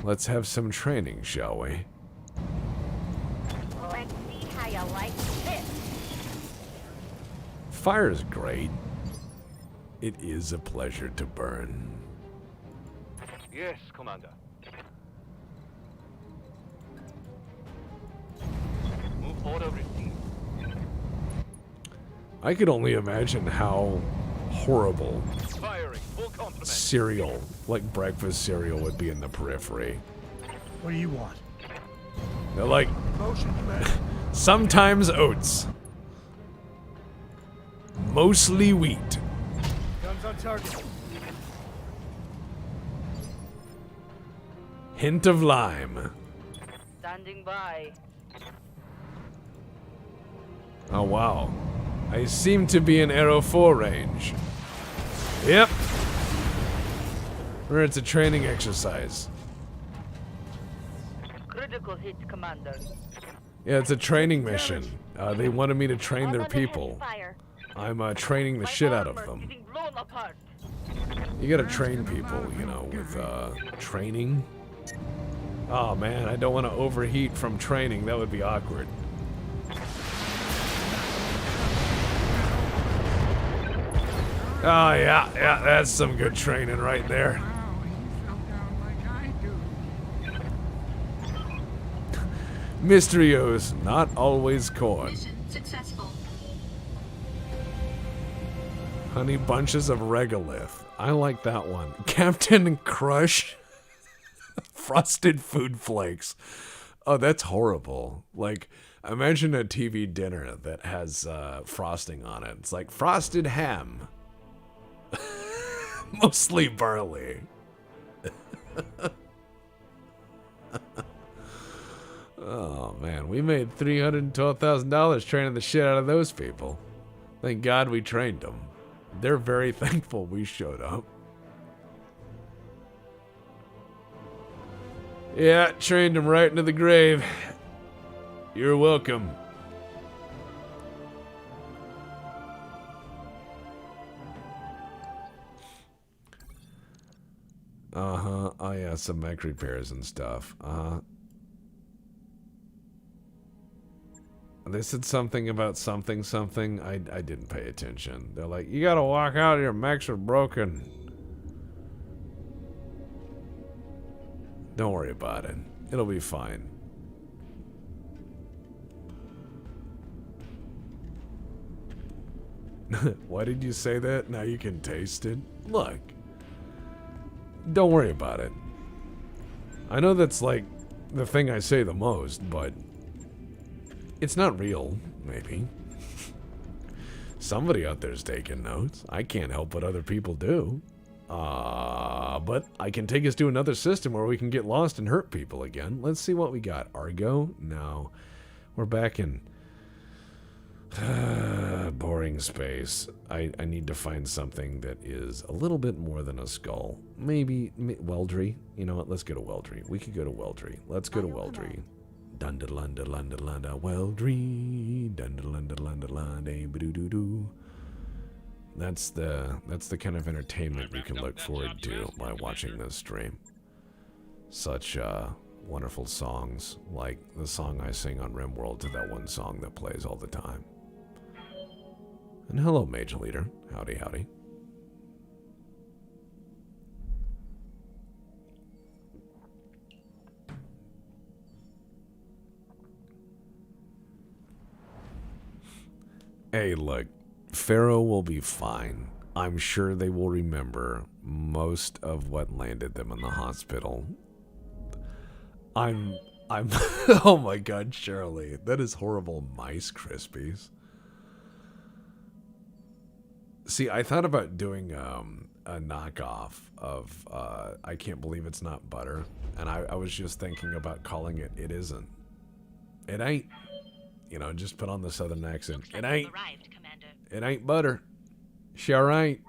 Let's have some training, shall we? Let's see how you like this. Fire's great. It is a pleasure to burn. Yes, Commander. I could only imagine how horrible Firing. Full complement. cereal, like breakfast cereal, would be in the periphery. What do you want? They're like, Motion, man. sometimes oats. Mostly wheat. Guns on target. Hint of lime. Standing by. Oh, wow. I seem to be in Arrow 4 range. Yep. Or it's a training exercise. Critical hit, Commander. Yeah, it's a training mission. They wanted me to train their I'm under heavy people. fire. I'm training the My shit out of armor's them. getting blown apart. You gotta train people, you know, with training. Oh man, I don't want to overheat from training. That would be awkward. Oh yeah, that's some good training right there. Wow, he fell down like I do. Mysterios, not always corn. Mission successful. Honey bunches of regolith. I like that one. Captain Crush. Frosted food flakes. Oh, that's horrible. Like, imagine a TV dinner that has frosting on it. It's like frosted ham. Mostly barley. Oh, man. We made $312,000 training the shit out of those people. Thank God we trained them. They're very thankful we showed up. Yeah, trained them right into the grave. You're welcome. Uh-huh. Oh, yeah, some mech repairs and stuff. Uh-huh. They said something about something. I didn't pay attention. They're like, you gotta walk out, your mechs are broken. Don't worry about it. It'll be fine. Why did you say that? Now you can taste it? Look. Don't worry about it. I know that's like the thing I say the most, but it's not real, maybe. Somebody out there's taking notes. I can't help what other people do. But I can take us to another system where we can get lost and hurt people again. Let's see what we got. Argo? No. We're back in boring space. I need to find something that is a little bit more than a skull. Maybe Weldry. You know what? Let's go to Weldry. We could go to Weldry. Let's go to Weldry. Dun-da-lunda-lunda-lunda, Weldry. Dun-da-lunda-lunda-lunda, That's the kind of entertainment you can look forward to by watching this stream. Such wonderful songs, like the song I sing on RimWorld to that one song that plays all the time. And hello, Mage Leader. Howdy, howdy. Hey, look. Pharaoh will be fine. I'm sure they will remember most of what landed them in the hospital. I'm oh my god, Shirley. That is horrible mice Krispies. See, I thought about doing a knockoff of I Can't Believe It's Not Butter, and I was just thinking about calling it It Isn't. It ain't. You know, just put on the southern accent. It ain't. It ain't butter. Sure ain't.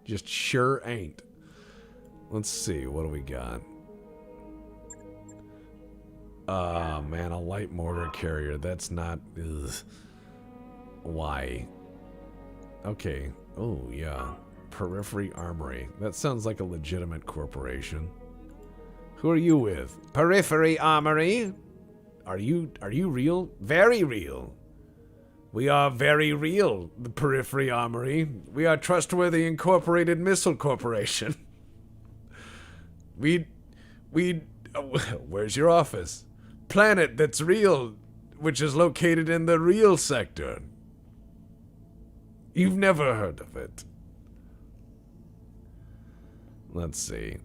Just sure ain't. Let's see, what do we got? Man, a light mortar carrier. That's not... Ugh. Why? Okay. Oh, yeah. Periphery Armory. That sounds like a legitimate corporation. Who are you with? Periphery Armory? Are you real? Very real. We are very real, the Periphery Armory. We are Trustworthy Incorporated Missile Corporation. Where's your office? Planet that's real, which is located in the real sector. You've never heard of it. Let's see.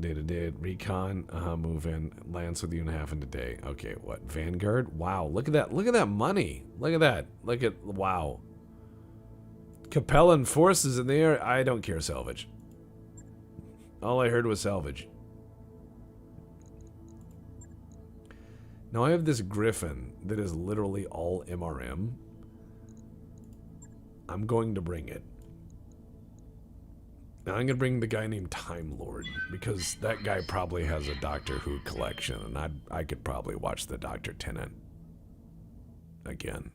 Day-to-day. Recon. Move in. Lands with you in half in a day. Okay, what? Vanguard? Wow, look at that. Look at that money. Look at that. Look at... Wow. Capellan forces in the air. I don't care, salvage. All I heard was salvage. Now I have this Griffin that is literally all MRM. I'm going to bring it. Now I'm going to bring the guy named Time Lord, because that guy probably has a Doctor Who collection, and I could probably watch the Dr. Tennant again.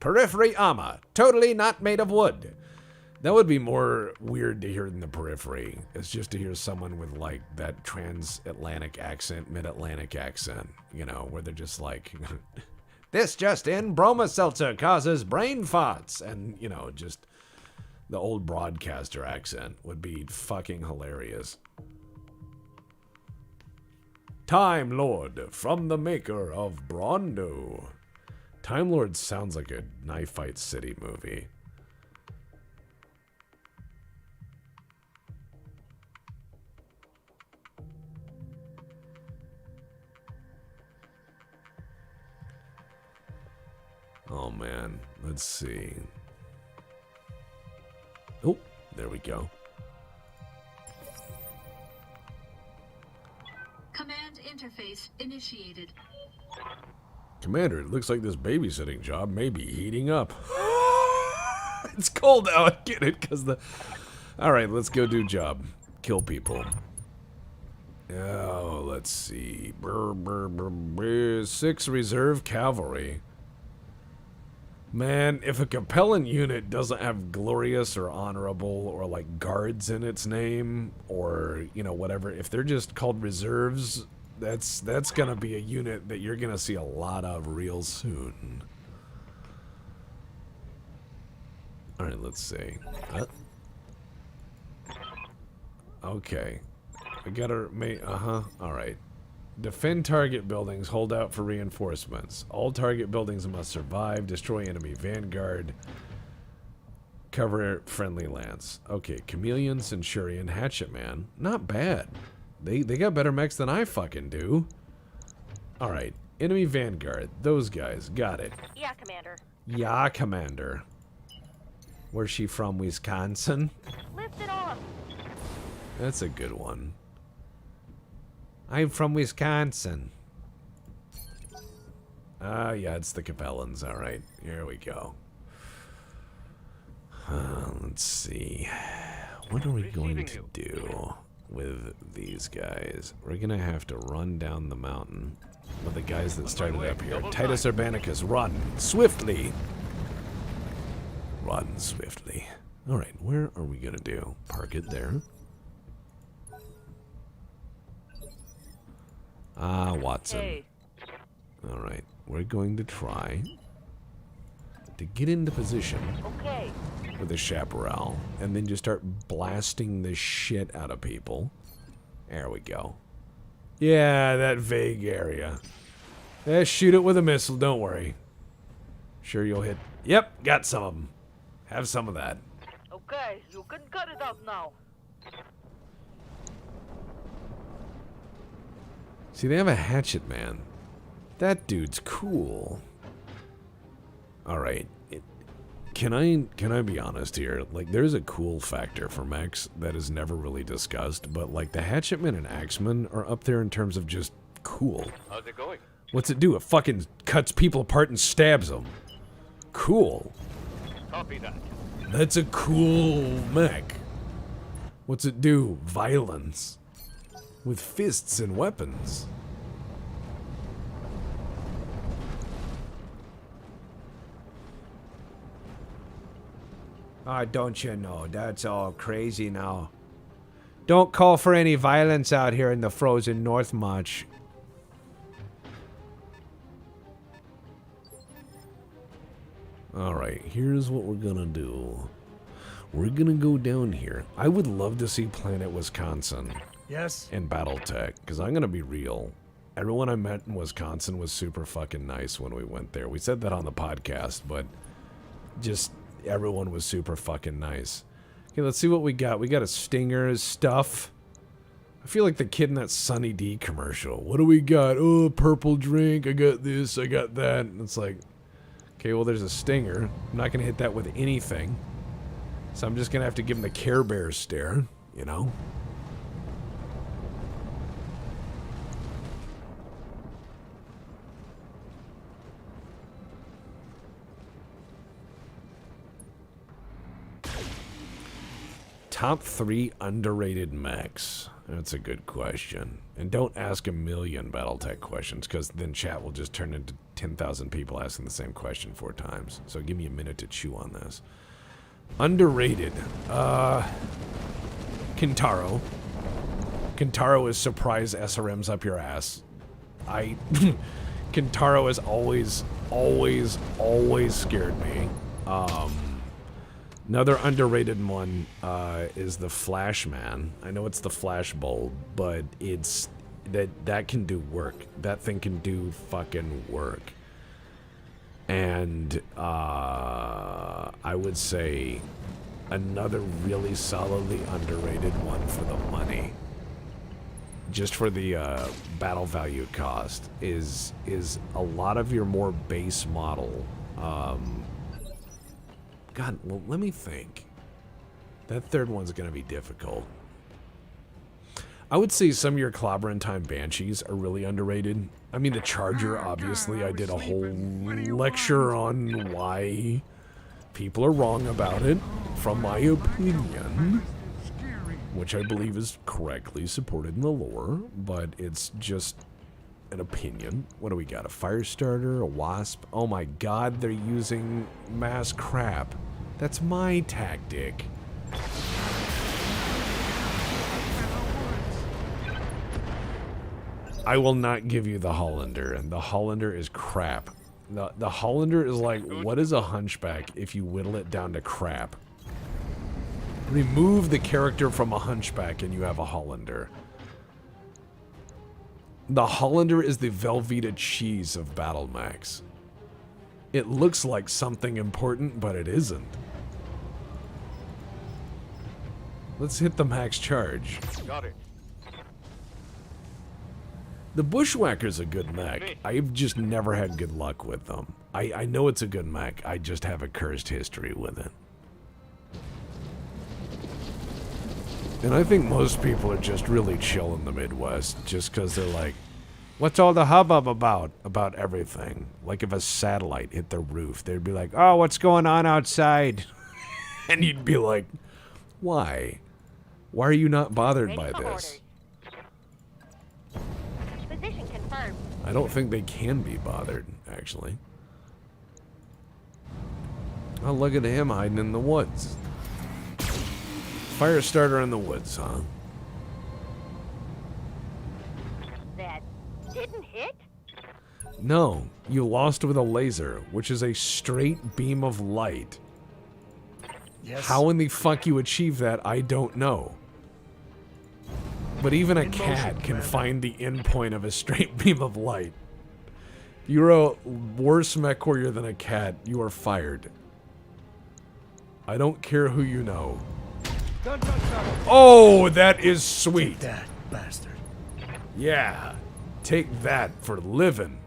Periphery armor, totally not made of wood. That would be more weird to hear than the Periphery. It's just to hear someone with, like, that transatlantic accent, mid-Atlantic accent, you know, where they're just like, this just in, Broma Seltzer causes brain farts. And, you know, just the old broadcaster accent would be fucking hilarious. Time Lord, from the maker of Brondo. Time Lord sounds like a Knife Fight City movie. Oh man, let's see. Oh, there we go. Command interface initiated. Commander, it looks like this babysitting job may be heating up. It's cold out. I get it, because the... Alright, let's go do job. Kill people. Oh, let's see. 6 reserve cavalry. Man, if a Capellan unit doesn't have glorious or honorable or like guards in its name, or, you know, whatever, if they're just called reserves, that's gonna be a unit that you're gonna see a lot of real soon. Alright, let's see. Okay. I gotta make, alright. Defend target buildings, hold out for reinforcements. All target buildings must survive, destroy enemy vanguard, cover friendly lands. Okay, Chameleon, Centurion, Hatchet Man. Not bad. They got better mechs than I fucking do. Alright, enemy vanguard. Those guys, got it. Yeah, Commander. Yeah, Commander. Where's she from, Wisconsin? Lift it off. That's a good one. I'm from Wisconsin. Ah, yeah, it's the Capellans. All right, here we go. Let's see. What are we going to do with these guys? We're going to have to run down the mountain with the guys that started up here. Titus Urbanicus, run swiftly. Run swiftly. All right, where are we going to do? Park it there. Ah, Watson. Hey. Alright, we're going to try to get into position Okay. with a chaparral and then just start blasting the shit out of people. There we go. Yeah, that vague area. Shoot it with a missile, don't worry. Sure you'll hit. Yep, got some of them. Have some of that. Okay, you can cut it out now. See, they have a hatchet man. That dude's cool. Alright. Can I be honest here? Like, there's a cool factor for mechs that is never really discussed, but like the hatchetman and axeman are up there in terms of just cool. How's it going? What's it do? It fucking cuts people apart and stabs them. Cool. Copy that. That's a cool mech. What's it do? Violence. With fists and weapons. Ah, don't you know, that's all crazy now. Don't call for any violence out here in the frozen north much. Alright, here's what we're gonna do. We're gonna go down here. I would love to see Planet Wisconsin. Yes? And Battletech, because I'm gonna be real. Everyone I met in Wisconsin was super fucking nice when we went there. We said that on the podcast, but just everyone was super fucking nice. Okay, let's see what we got. We got a stinger, stuff. I feel like the kid in that Sunny D commercial. What do we got? Oh, purple drink. I got this. I got that. And it's like, okay, well, there's a stinger. I'm not going to hit that with anything. So I'm just going to have to give him the Care Bear stare, you know? Top 3 underrated mechs. That's a good question. And don't ask a million Battletech questions, because then chat will just turn into 10,000 people asking the same question 4 times. So give me a minute to chew on this. Underrated. Kintaro. Kintaro is surprise SRMs up your ass. Kintaro has always scared me. Another underrated one is the Flashman. I know it's the Flashbulb, but it's that can do work. That thing can do fucking work. And I would say another really solidly underrated one for the money, just for the battle value cost, is a lot of your more base model. God, well, let me think. That third one's going to be difficult. I would say some of your Clobber in Time Banshees are really underrated. I mean, the Charger, obviously, I did a whole lecture on why people are wrong about it, from my opinion, which I believe is correctly supported in the lore, but it's just an opinion. What do we got? A Firestarter, a Wasp? Oh my god, they're using mass crap. That's my tactic. I will not give you the Hollander, and the Hollander is crap. The Hollander is like, what is a Hunchback if you whittle it down to crap? Remove the character from a Hunchback and you have a Hollander. The Hollander is the Velveeta cheese of battle mechs. It looks like something important, but it isn't. Let's hit the max charge. Got it. The Bushwhacker's a good mech. I've just never had good luck with them. I know it's a good mech. I just have a cursed history with it. And I think most people are just really chill in the Midwest, just because they're like, what's all the hubbub about? About everything. Like if a satellite hit their roof, they'd be like, oh, what's going on outside? And you'd be like, why? Why are you not bothered by this? Position confirmed. I don't think they can be bothered, actually. Oh, look at him hiding in the woods. Firestarter in the woods, huh? That didn't hit? No, you lost with a laser, which is a straight beam of light. Yes. How in the fuck you achieve that, I don't know. But even a In motion, cat can Commander. find the endpoint of a straight beam of light. If you're a worse mech warrior than a cat, you are fired. I don't care who you know. Oh, that is sweet. That bastard. Yeah, take that for living.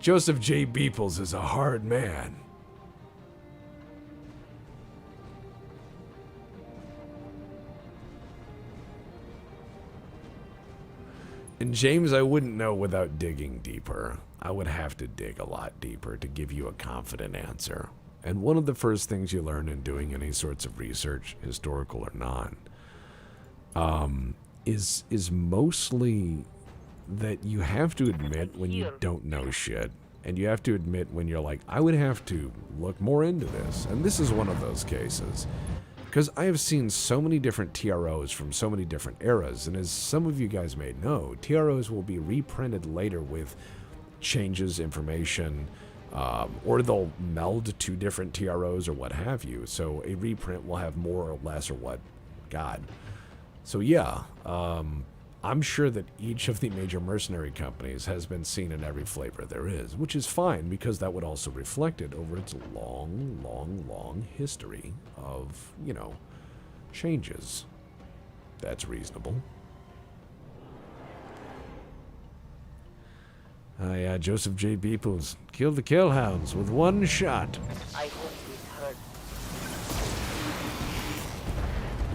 Joseph J. Beeples is a hard man. And James, I wouldn't know without digging deeper. I would have to dig a lot deeper to give you a confident answer. And one of the first things you learn in doing any sorts of research, historical or non, is mostly that you have to admit when you don't know shit. And you have to admit when you're like, I would have to look more into this. And this is one of those cases. Because I have seen so many different TROs from so many different eras, and as some of you guys may know, TROs will be reprinted later with changes, information, or they'll meld two different TROs or what have you. So a reprint will have more or less or what, God. So yeah, I'm sure that each of the major mercenary companies has been seen in every flavor there is, which is fine because that would also reflect it over its long, long, long history of, you know, changes. That's reasonable. Yeah, Joseph J. Beeples killed the Killhounds with one shot. I hope this hurt.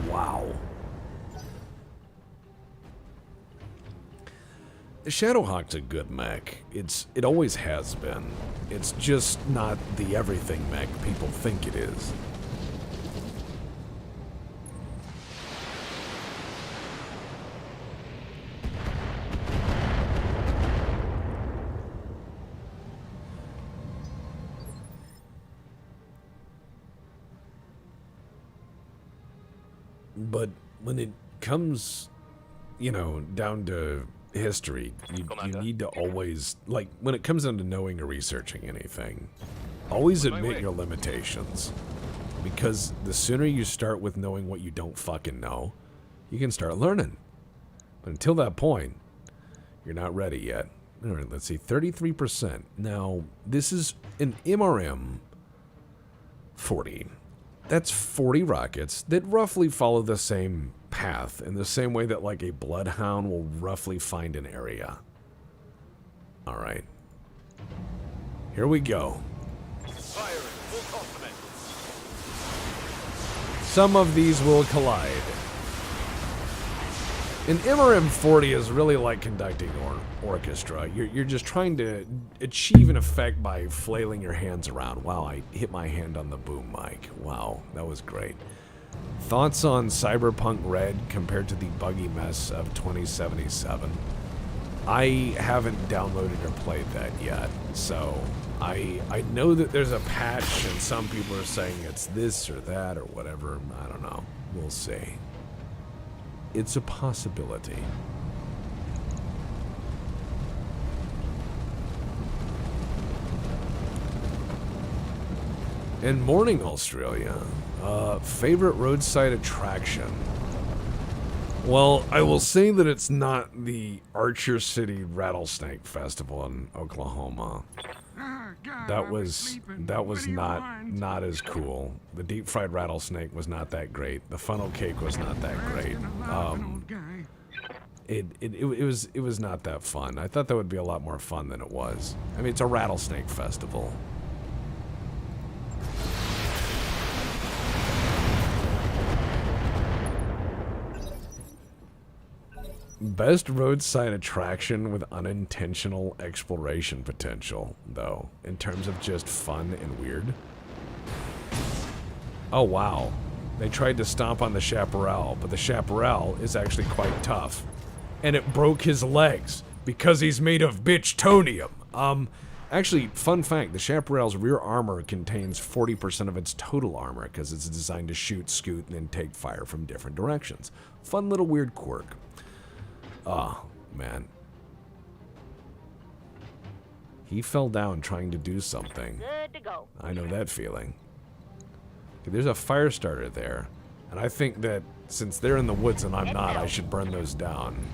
Wow. The Shadowhawk's a good mech. It always has been. It's just not the everything mech people think it is. But when it comes, you know, down to history, you need to always, like, when it comes down to knowing or researching anything, always admit your limitations. Because the sooner you start with knowing what you don't fucking know, you can start learning. But until that point, you're not ready yet. All right, let's see, 33%. Now, this is an MRM 40. That's 40 rockets that roughly follow the same path, in the same way that, like, a bloodhound will roughly find an area. Alright. Here we go. Firing, full complement. Some of these will collide. An MRM-40 is really like conducting an orchestra. You're just trying to achieve an effect by flailing your hands around. Wow, I hit my hand on the boom mic. Wow, that was great. Thoughts on Cyberpunk Red compared to the buggy mess of 2077? I haven't downloaded or played that yet, so I know that there's a patch and some people are saying it's this or that or whatever. I don't know. We'll see. It's a possibility. In Morning, Australia, favorite roadside attraction. Well, I will say that it's not the Archer City Rattlesnake Festival in Oklahoma. That was not as cool. The deep fried rattlesnake was not that great. The funnel cake was not that great. It was not that fun. I thought that would be a lot more fun than it was. I mean, it's a rattlesnake festival. Best roadside attraction with unintentional exploration potential, though, in terms of just fun and weird. Oh, wow. They tried to stomp on the chaparral, but the chaparral is actually quite tough. And it broke his legs because he's made of bitch-tonium. Actually, fun fact, the chaparral's rear armor contains 40% of its total armor because it's designed to shoot, scoot, and then take fire from different directions. Fun little weird quirk. Oh, man. He fell down trying to do something. Good to go. I know that feeling. Okay, there's a fire starter there. And I think that since they're in the woods and I'm not, I should burn those down.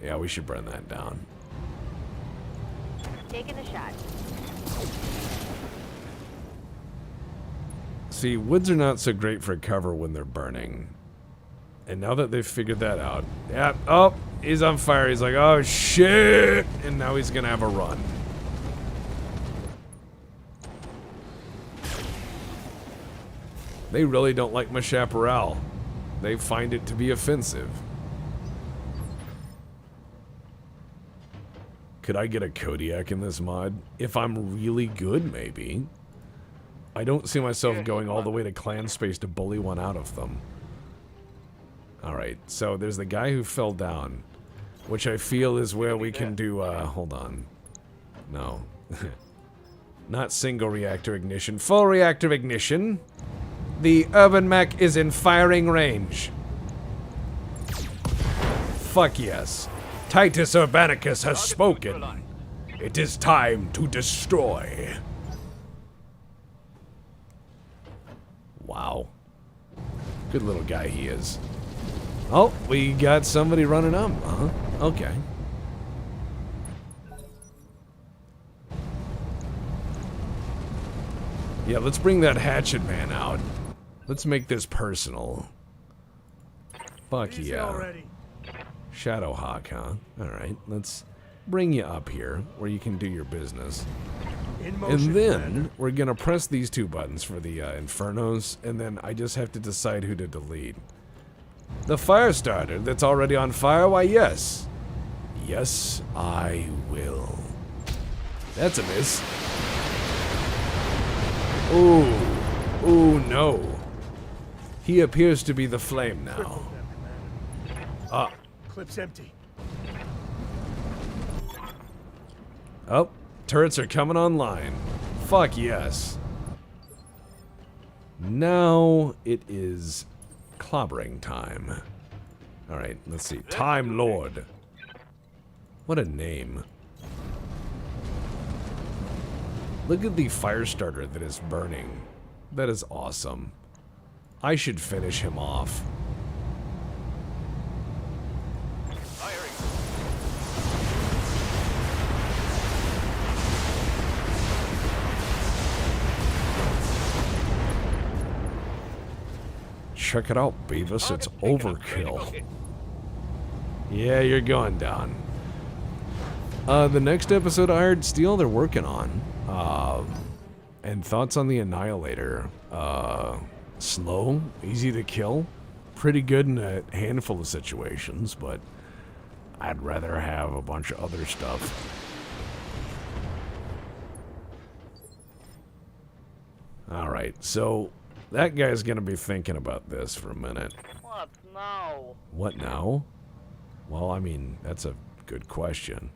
Yeah, we should burn that down. Taking a shot. See, woods are not so great for cover when they're burning. And now that they've figured that out, yeah, oh, he's on fire. He's like, oh shit, and now he's gonna have a run. They really don't like my chaparral. They find it to be offensive. Could I get a Kodiak in this mod? If I'm really good, maybe. I don't see myself going all the way to clan space to bully one out of them. Alright, so there's the guy who fell down, which I feel is where we can do, hold on. No. Not single reactor ignition, full reactor ignition. The urban mech is in firing range. Fuck yes. Titus Urbanicus has spoken. It is time to destroy. Wow. Good little guy he is. Oh, we got somebody running up, huh? Okay. Yeah, let's bring that hatchet man out. Let's make this personal. Fuck Easy yeah. already. Shadowhawk, huh? Alright, let's bring you up here where you can do your business. In motion, And then Commander. we're gonna press these two buttons for the Infernos, and then I just have to decide who to delete. The fire starter that's already on fire? Why, yes. Yes, I will. That's a miss. Ooh. Ooh, no. He appears to be the flame now. Cripple them, Commander. Ah. Clip's empty. Oh, turrets are coming online. Fuck yes. Now it is clobbering time. Alright, let's see. Time Lord. What a name. Look at the fire starter that is burning. That is awesome. I should finish him off. Firing. Check it out, Beavis. It's Target taken a critical overkill. hit. Yeah, you're going down. The next episode of Iron Steel they're working on. And thoughts on the Annihilator. Slow, easy to kill, pretty good in a handful of situations, but I'd rather have a bunch of other stuff. Alright, so that guy's gonna be thinking about this for a minute. What now? What now? Well, I mean, that's a good question.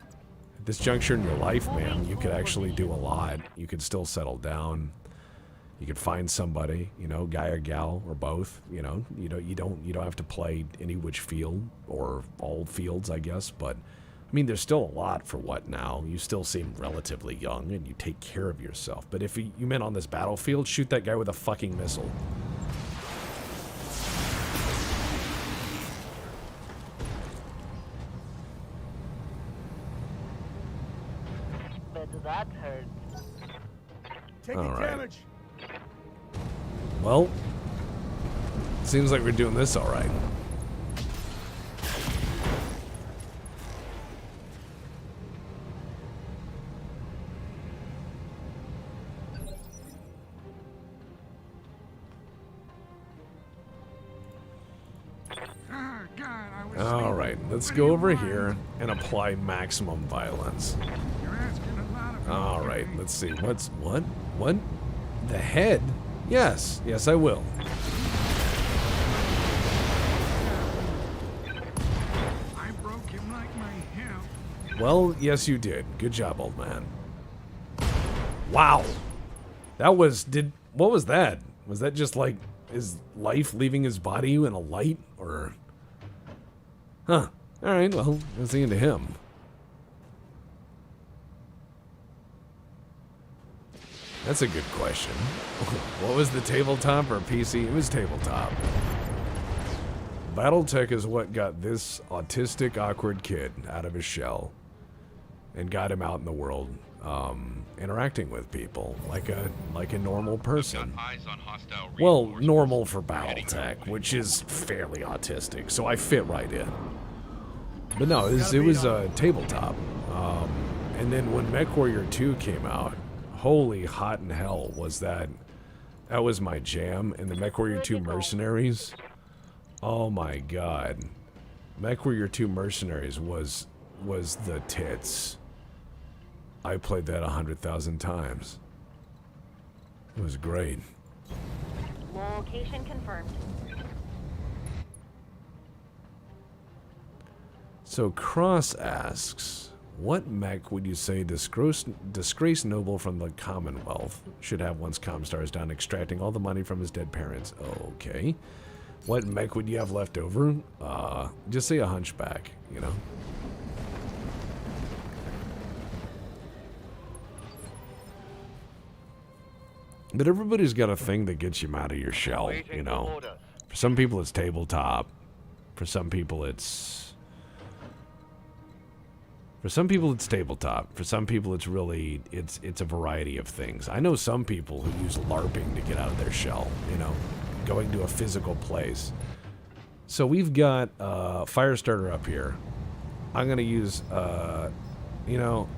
At this juncture in your life, man, you could actually do a lot. You could still settle down. You could find somebody, you know, guy or gal or both. You know, you don't have to play any which field or all fields, I guess. But I mean, there's still a lot for what now. You still seem relatively young and you take care of yourself. But if you meant on this battlefield, shoot that guy with a fucking missile. Bet that hurt. Taking All right. damage. Well, seems like we're doing this all right. Ah, God, I was All sleeping. right, let's What do go you over want? here and apply maximum violence. You're asking a lot of me. All right, let's see. What? The head? Yes, I will. I broke him like my hip. Well, yes, you did. Good job, old man. Wow. That was, what was that? Was that just like his life leaving his body in a light? Or, huh. All right, well, let's see into him. That's a good question. What was the tabletop or PC? It was tabletop. Battletech is what got this autistic, awkward kid out of his shell and got him out in the world, interacting with people like a normal person. Got eyes on hostile Well, reinforcements. normal for Heading Battletech, your way. which is fairly autistic, so I fit right in. But no, it was a tabletop. And then when MechWarrior 2 came out, holy hot in hell was that. That was my jam. And the MechWarrior 2 Mercenaries, oh my god. MechWarrior 2 Mercenaries was the tits. I played that 100,000 times. It was great. Location confirmed. So Cross asks, what mech would you say disgraced noble from the Commonwealth should have once Comstar's done extracting all the money from his dead parents? Okay. What mech would you have left over? Just say a hunchback, you know? But everybody's got a thing that gets you out of your shell, you Waiting for know? orders. For some people it's tabletop. For some people, it's tabletop. For some people, it's really it's a variety of things. I know some people who use LARPing to get out of their shell. You know, going to a physical place. So we've got Firestarter up here. I'm gonna use you know,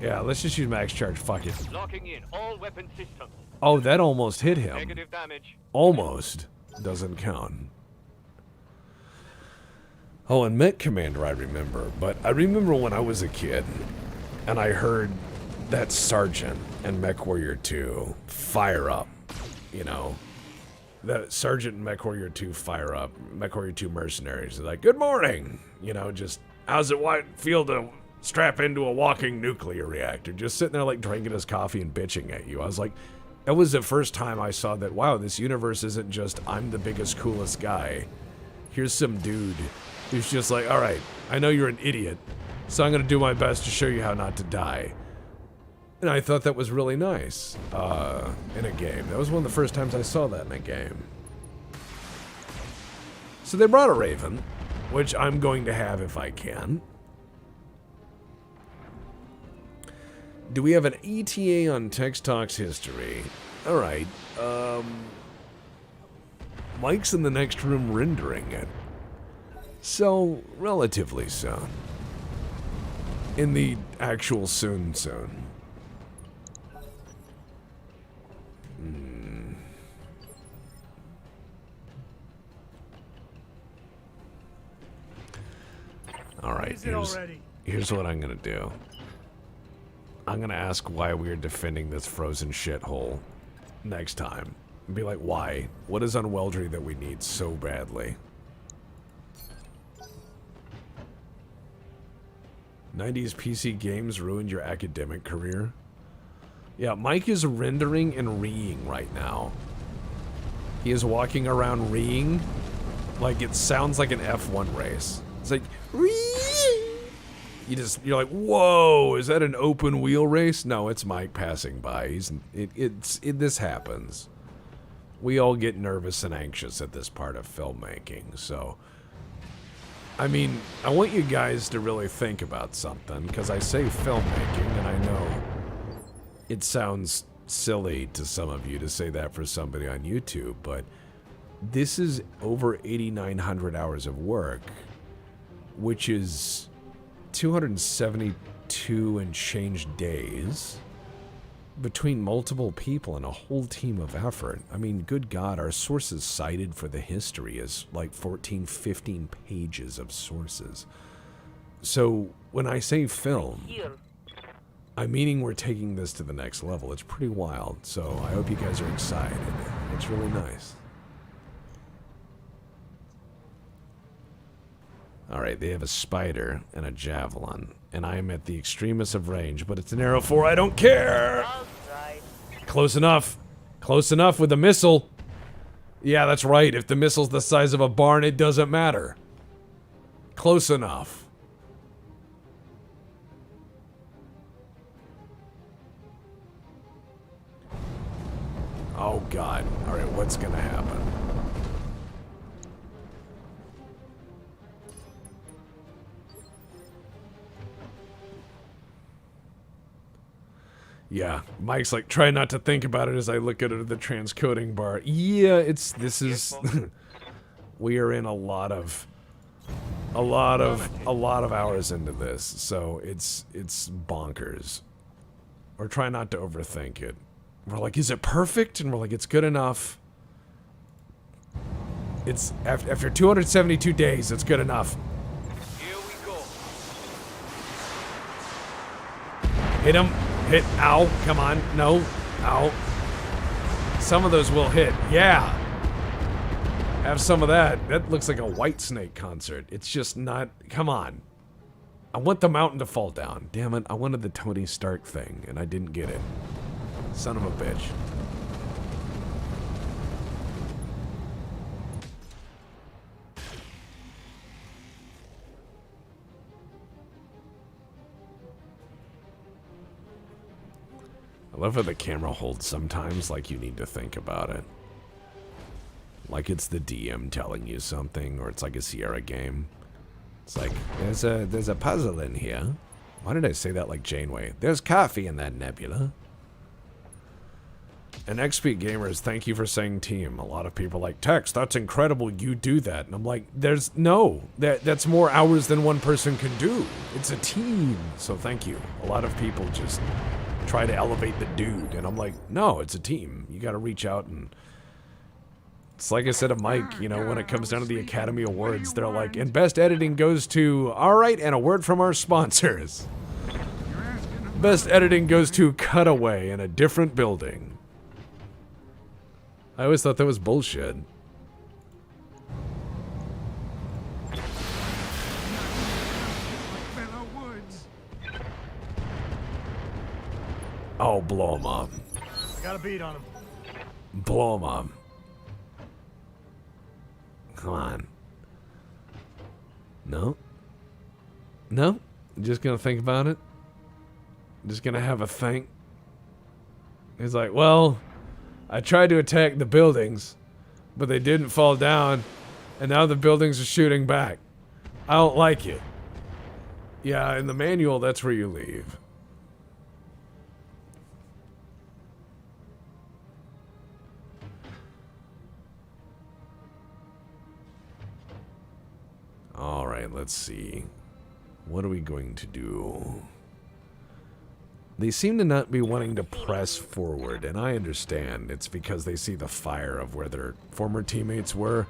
yeah. Let's just use max charge. Fuck it. Locking in all weapon systems. Oh, that almost hit him. Negative damage. Almost doesn't count. Oh, and Mech Commander I remember, but I remember when I was a kid and I heard that Sergeant and Mech Warrior 2 fire up, you know, that Sergeant and Mech Warrior 2 fire up, Mech Warrior 2 mercenaries. They're like, good morning, you know, just how's it feel to strap into a walking nuclear reactor? Just sitting there like drinking his coffee and bitching at you. I was like, that was the first time I saw that, wow, this universe isn't just I'm the biggest, coolest guy. Here's some dude who's just like, all right, I know you're an idiot, so I'm going to do my best to show you how not to die. And I thought that was really nice in a game. That was one of the first times I saw that in a game. So they brought a Raven, which I'm going to have if I can. Do we have an ETA on Text Talks history? All right. Mike's in the next room rendering it. So, relatively soon. In the actual soon. Alright, here's what I'm gonna do. I'm gonna ask why we are defending this frozen shithole next time. And be like, why? What is on Weldry that we need so badly? 90s PC games ruined your academic career? Yeah, Mike is rendering and reeing right now. He is walking around reeing like it sounds like an F1 race. It's like, you're like, whoa, is that an open wheel race? No, it's Mike passing by. This happens. We all get nervous and anxious at this part of filmmaking, so... I mean, I want you guys to really think about something, because I say filmmaking, and I know it sounds silly to some of you to say that for somebody on YouTube, but this is over 8,900 hours of work, which is 272 and change days between multiple people and a whole team of effort. I mean, good God, our sources cited for the history is like 14, 15 pages of sources. So when I say film, I'm meaning we're taking this to the next level. It's pretty wild, so I hope you guys are excited. It's really nice. Alright, they have a spider and a javelin, and I am at the extremist of range, but it's an arrow 4, I don't care! Close enough. Close enough with the missile. Yeah, that's right, if the missile's the size of a barn, it doesn't matter. Close enough. Oh God. Alright, what's gonna happen? Yeah, Mike's like, try not to think about it as I look at it at the transcoding bar. Yeah, we are in a lot of hours into this, so it's bonkers. Or try not to overthink it. We're like, is it perfect? And we're like, it's good enough. It's after 272 days, it's good enough. Here we go. Hit him. Hit. Ow. Come on. No. Ow. Some of those will hit. Yeah. Have some of that. That looks like a Whitesnake concert. It's just not... Come on. I want the mountain to fall down. Damn it. I wanted the Tony Stark thing, and I didn't get it. Son of a bitch. I love how the camera holds sometimes like you need to think about it. Like it's the DM telling you something, or it's like a Sierra game. It's like, there's a puzzle in here. Why did I say that like Janeway? There's coffee in that nebula. And XP Gamers, thank you for saying team. A lot of people are like, Tex, that's incredible, you do that. And I'm like, that's more hours than one person can do. It's a team. So thank you. A lot of people just try to elevate the dude. And I'm like, no, it's a team. You gotta reach out and... It's like I said to Mike, you know, when it comes down to the Academy Awards, they're like, and best editing goes to, alright, and a word from our sponsors. Best editing goes to Cutaway in a different building. I always thought that was bullshit. Oh, blow him up. Got a beat on him. Blow him up. Come on. No? No? Just gonna think about it? Just gonna have a think? He's like, well, I tried to attack the buildings, but they didn't fall down, and now the buildings are shooting back. I don't like it. Yeah, in the manual, that's where you leave. Alright, let's see. What are we going to do? They seem to not be wanting to press forward, and I understand. It's because they see the fire of where their former teammates were,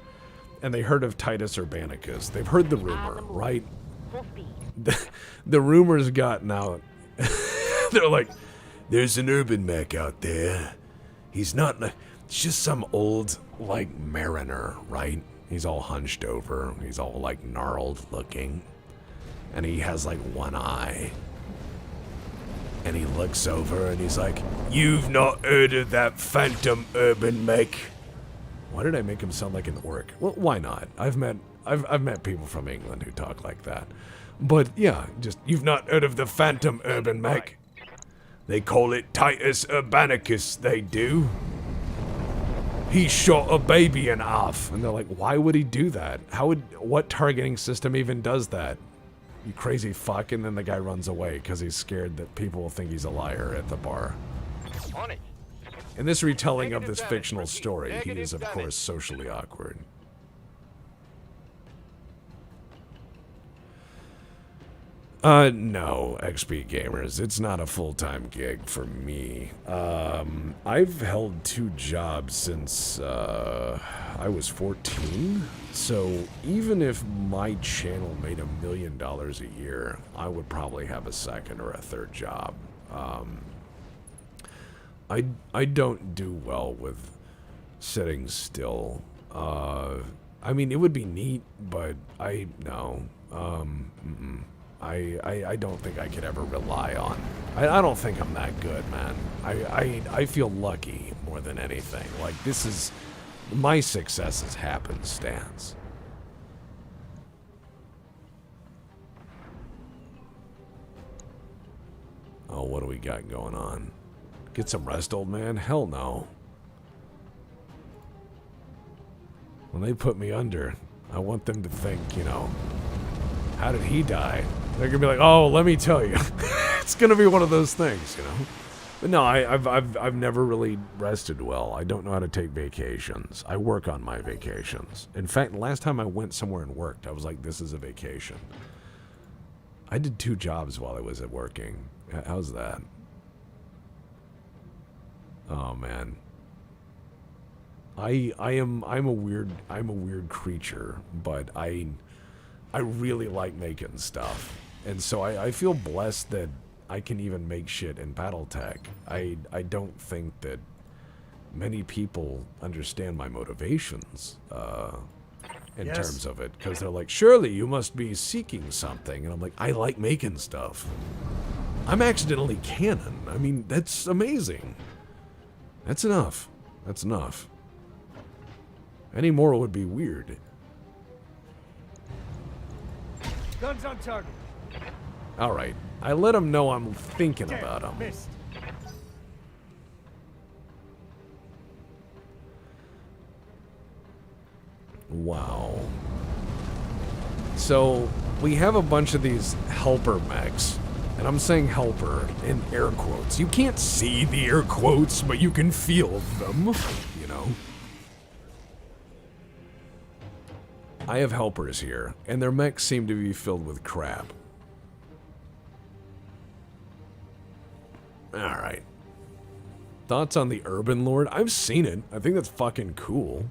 and they heard of Titus Urbanicus. They've heard the rumor, right? The rumor's gotten out. They're like, there's an urban mech out there. He's not... It's just some old, like, mariner, right? He's all hunched over. He's all, like, gnarled looking. And he has, like, one eye. And he looks over and he's like, you've not heard of that phantom urban mech? Why did I make him sound like an orc? Well, why not? I've met people from England who talk like that. But, yeah, just, you've not heard of the phantom urban mech? They call it Titus Urbanicus, they do. He shot a baby in half. And they're like, why would he do that? What targeting system even does that? You crazy fuck. And then the guy runs away because he's scared that people will think he's a liar at the bar. On it. In this retelling of this fictional story, he is, of course, socially awkward. No, XP Gamers. It's not a full-time gig for me. I've held 2 jobs since, I was 14. So, even if my channel made $1 million a year, I would probably have a second or a third job. I don't do well with sitting still. I mean, it would be neat, but no. I don't think I could ever rely on. I don't think I'm that good, man. I feel lucky more than anything. Like, this is... My success is happenstance. Oh, what do we got going on? Get some rest, old man? Hell no. When they put me under, I want them to think, you know, how did he die? They're gonna be like, oh, let me tell you. It's gonna be one of those things, you know? But no, I've never really rested well. I don't know how to take vacations. I work on my vacations. In fact, the last time I went somewhere and worked, I was like, this is a vacation. I did 2 jobs while I was at working. How's that? Oh man. I'm a weird creature, but I really like making stuff. And so I feel blessed that I can even make shit in Battletech. I don't think that many people understand my motivations in terms of it, because they're like, surely you must be seeking something. And I'm like, I like making stuff. I'm accidentally canon. I mean, that's amazing. That's enough. That's enough. Any more would be weird. Guns on target. Alright. I let him know I'm thinking about him. Missed. Wow. So, we have a bunch of these helper mechs. And I'm saying helper in air quotes. You can't see the air quotes, but you can feel them, you know. I have helpers here, and their mechs seem to be filled with crap. Alright. Thoughts on the Urban Lord? I've seen it. I think that's fucking cool.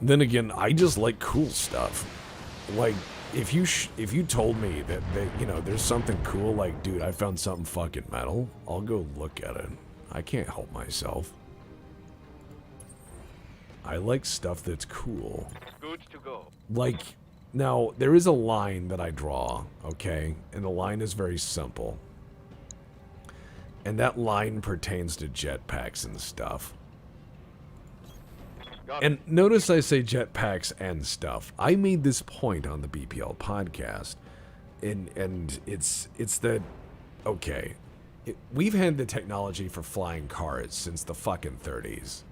Then again, I just like cool stuff. Like, if you told me that you know, there's something cool, like, dude, I found something fucking metal, I'll go look at it. I can't help myself. I like stuff that's cool. Good to go. Like, now, there is a line that I draw, okay? And the line is very simple. And that line pertains to jetpacks and stuff. And notice I say jetpacks and stuff. I made this point on the BPL podcast. And it's that, okay, we've had the technology for flying cars since the fucking 30s.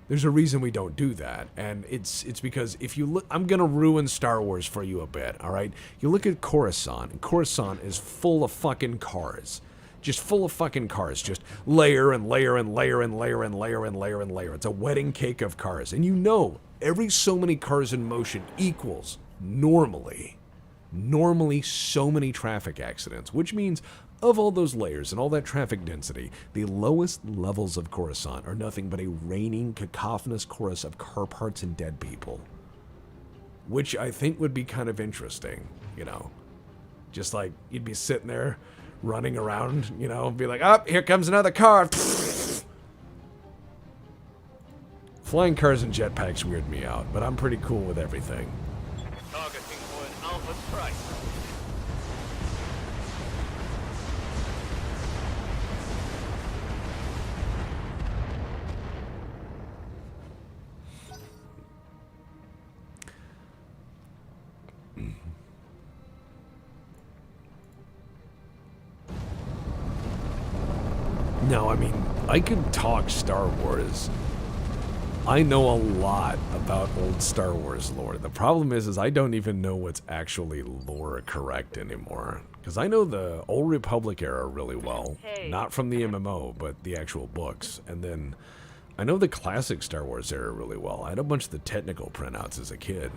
There's a reason we don't do that, and it's because if you look, I'm gonna ruin Star Wars for you a bit, all right? You look at Coruscant, and Coruscant is full of fucking cars. Just full of fucking cars. Just layer and layer and layer and layer and layer and layer and layer. It's a wedding cake of cars. And you know, every so many cars in motion equals, normally so many traffic accidents. Which means, of all those layers and all that traffic density, the lowest levels of Coruscant are nothing but a raining, cacophonous chorus of car parts and dead people. Which I think would be kind of interesting, you know. Just like, you'd be sitting there, running around, you know, be like, oh, here comes another car. Flying cars and jetpacks weird me out, but I'm pretty cool with everything. Targeting for an alpha strike. No, I mean, I could talk Star Wars. I know a lot about old Star Wars lore. The problem is I don't even know what's actually lore correct anymore. Because I know the Old Republic era really well. Not from the MMO, but the actual books. And then I know the classic Star Wars era really well. I had a bunch of the technical printouts as a kid.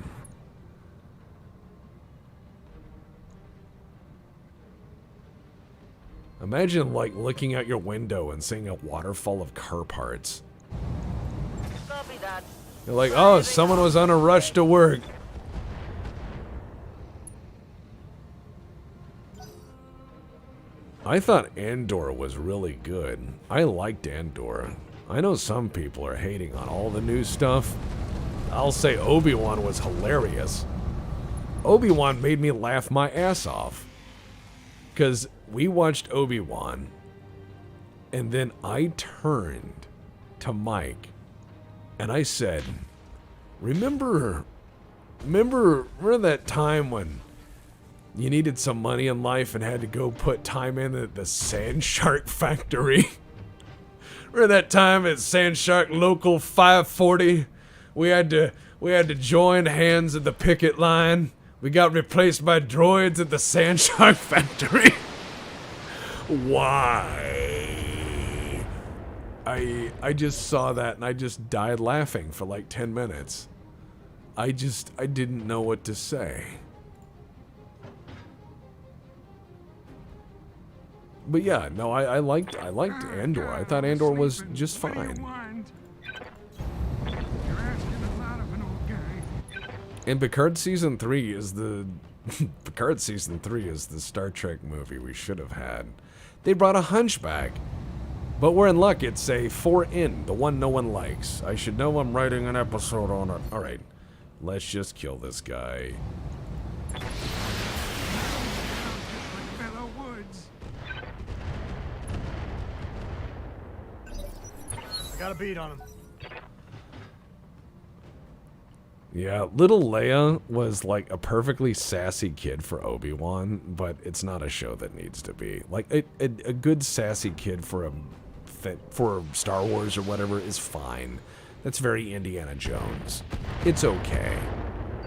Imagine, like, looking out your window and seeing a waterfall of car parts. Copy that. You're like, oh, someone was on a rush to work. I thought Andor was really good. I liked Andor. I know some people are hating on all the new stuff. I'll say Obi-Wan was hilarious. Obi-Wan made me laugh my ass off. Because we watched Obi-Wan, and then I turned to Mike, and I said, remember that time when you needed some money in life and had to go put time in at the Sand Shark factory? Remember that time at Sand Shark Local 540? We had to join hands at the picket line. We got replaced by droids at the Sand Shark factory. Why? I just saw that and I just died laughing for like 10 minutes. I didn't know what to say. But yeah, no, I liked Andor. I thought Andor was just fine. And Picard Season 3 is the Picard Season 3 is the Star Trek movie we should have had. They brought a hunchback. But we're in luck, it's a 4N, the one no one likes. I should know I'm writing an episode on it. Alright, let's just kill this guy. I got a beat on him. Yeah, little Leia was like a perfectly sassy kid for Obi-Wan, but it's not a show that needs to be. Like, a good sassy kid for Star Wars or whatever is fine. That's very Indiana Jones. It's okay.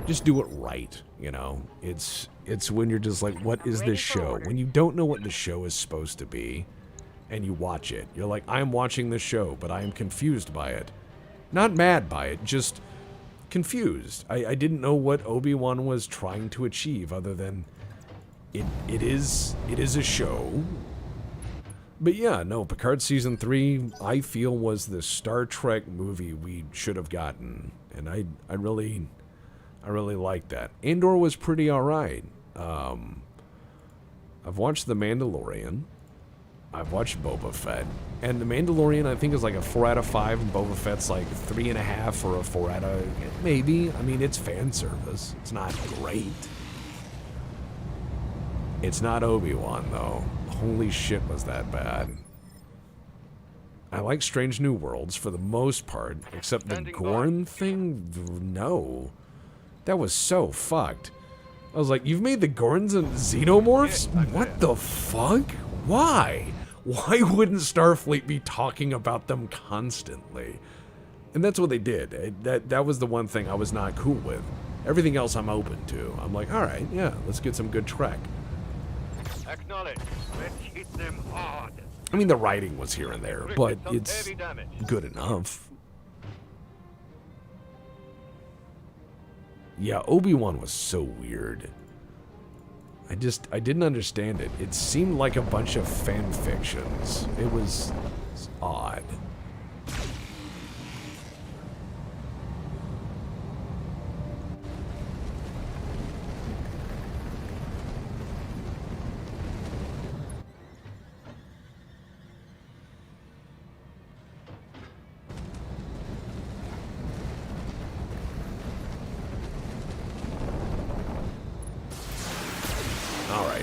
Just do it right, you know? It's when you're just like, what is this show? When you don't know what the show is supposed to be, and you watch it, you're like, I'm watching this show, but I am confused by it. Not mad by it, just confused. I didn't know what Obi-Wan was trying to achieve other than it is a show. But yeah, no, Picard Season 3, I feel, was the Star Trek movie we should have gotten. And I really liked that. Andor was pretty alright. I've watched The Mandalorian. I've watched Boba Fett. And The Mandalorian, I think, is like a 4 out of 5, and Boba Fett's like 3.5 or a 4 out of... maybe. I mean, it's fan service. It's not great. It's not Obi-Wan, though. Holy shit, was that bad. I like Strange New Worlds for the most part, except the Gorn thing? No. That was so fucked. I was like, you've made the Gorns and Xenomorphs? What the fuck? Why? Why wouldn't Starfleet be talking about them constantly? And that's what they did. That was the one thing I was not cool with. Everything else I'm open to. I'm like, alright, yeah, let's get some good Trek. Acknowledge. Let's hit them hard. I mean, the writing was here and there, but it's good enough. Yeah, Obi-Wan was so weird. I didn't understand it. It seemed like a bunch of fan fictions. It was odd.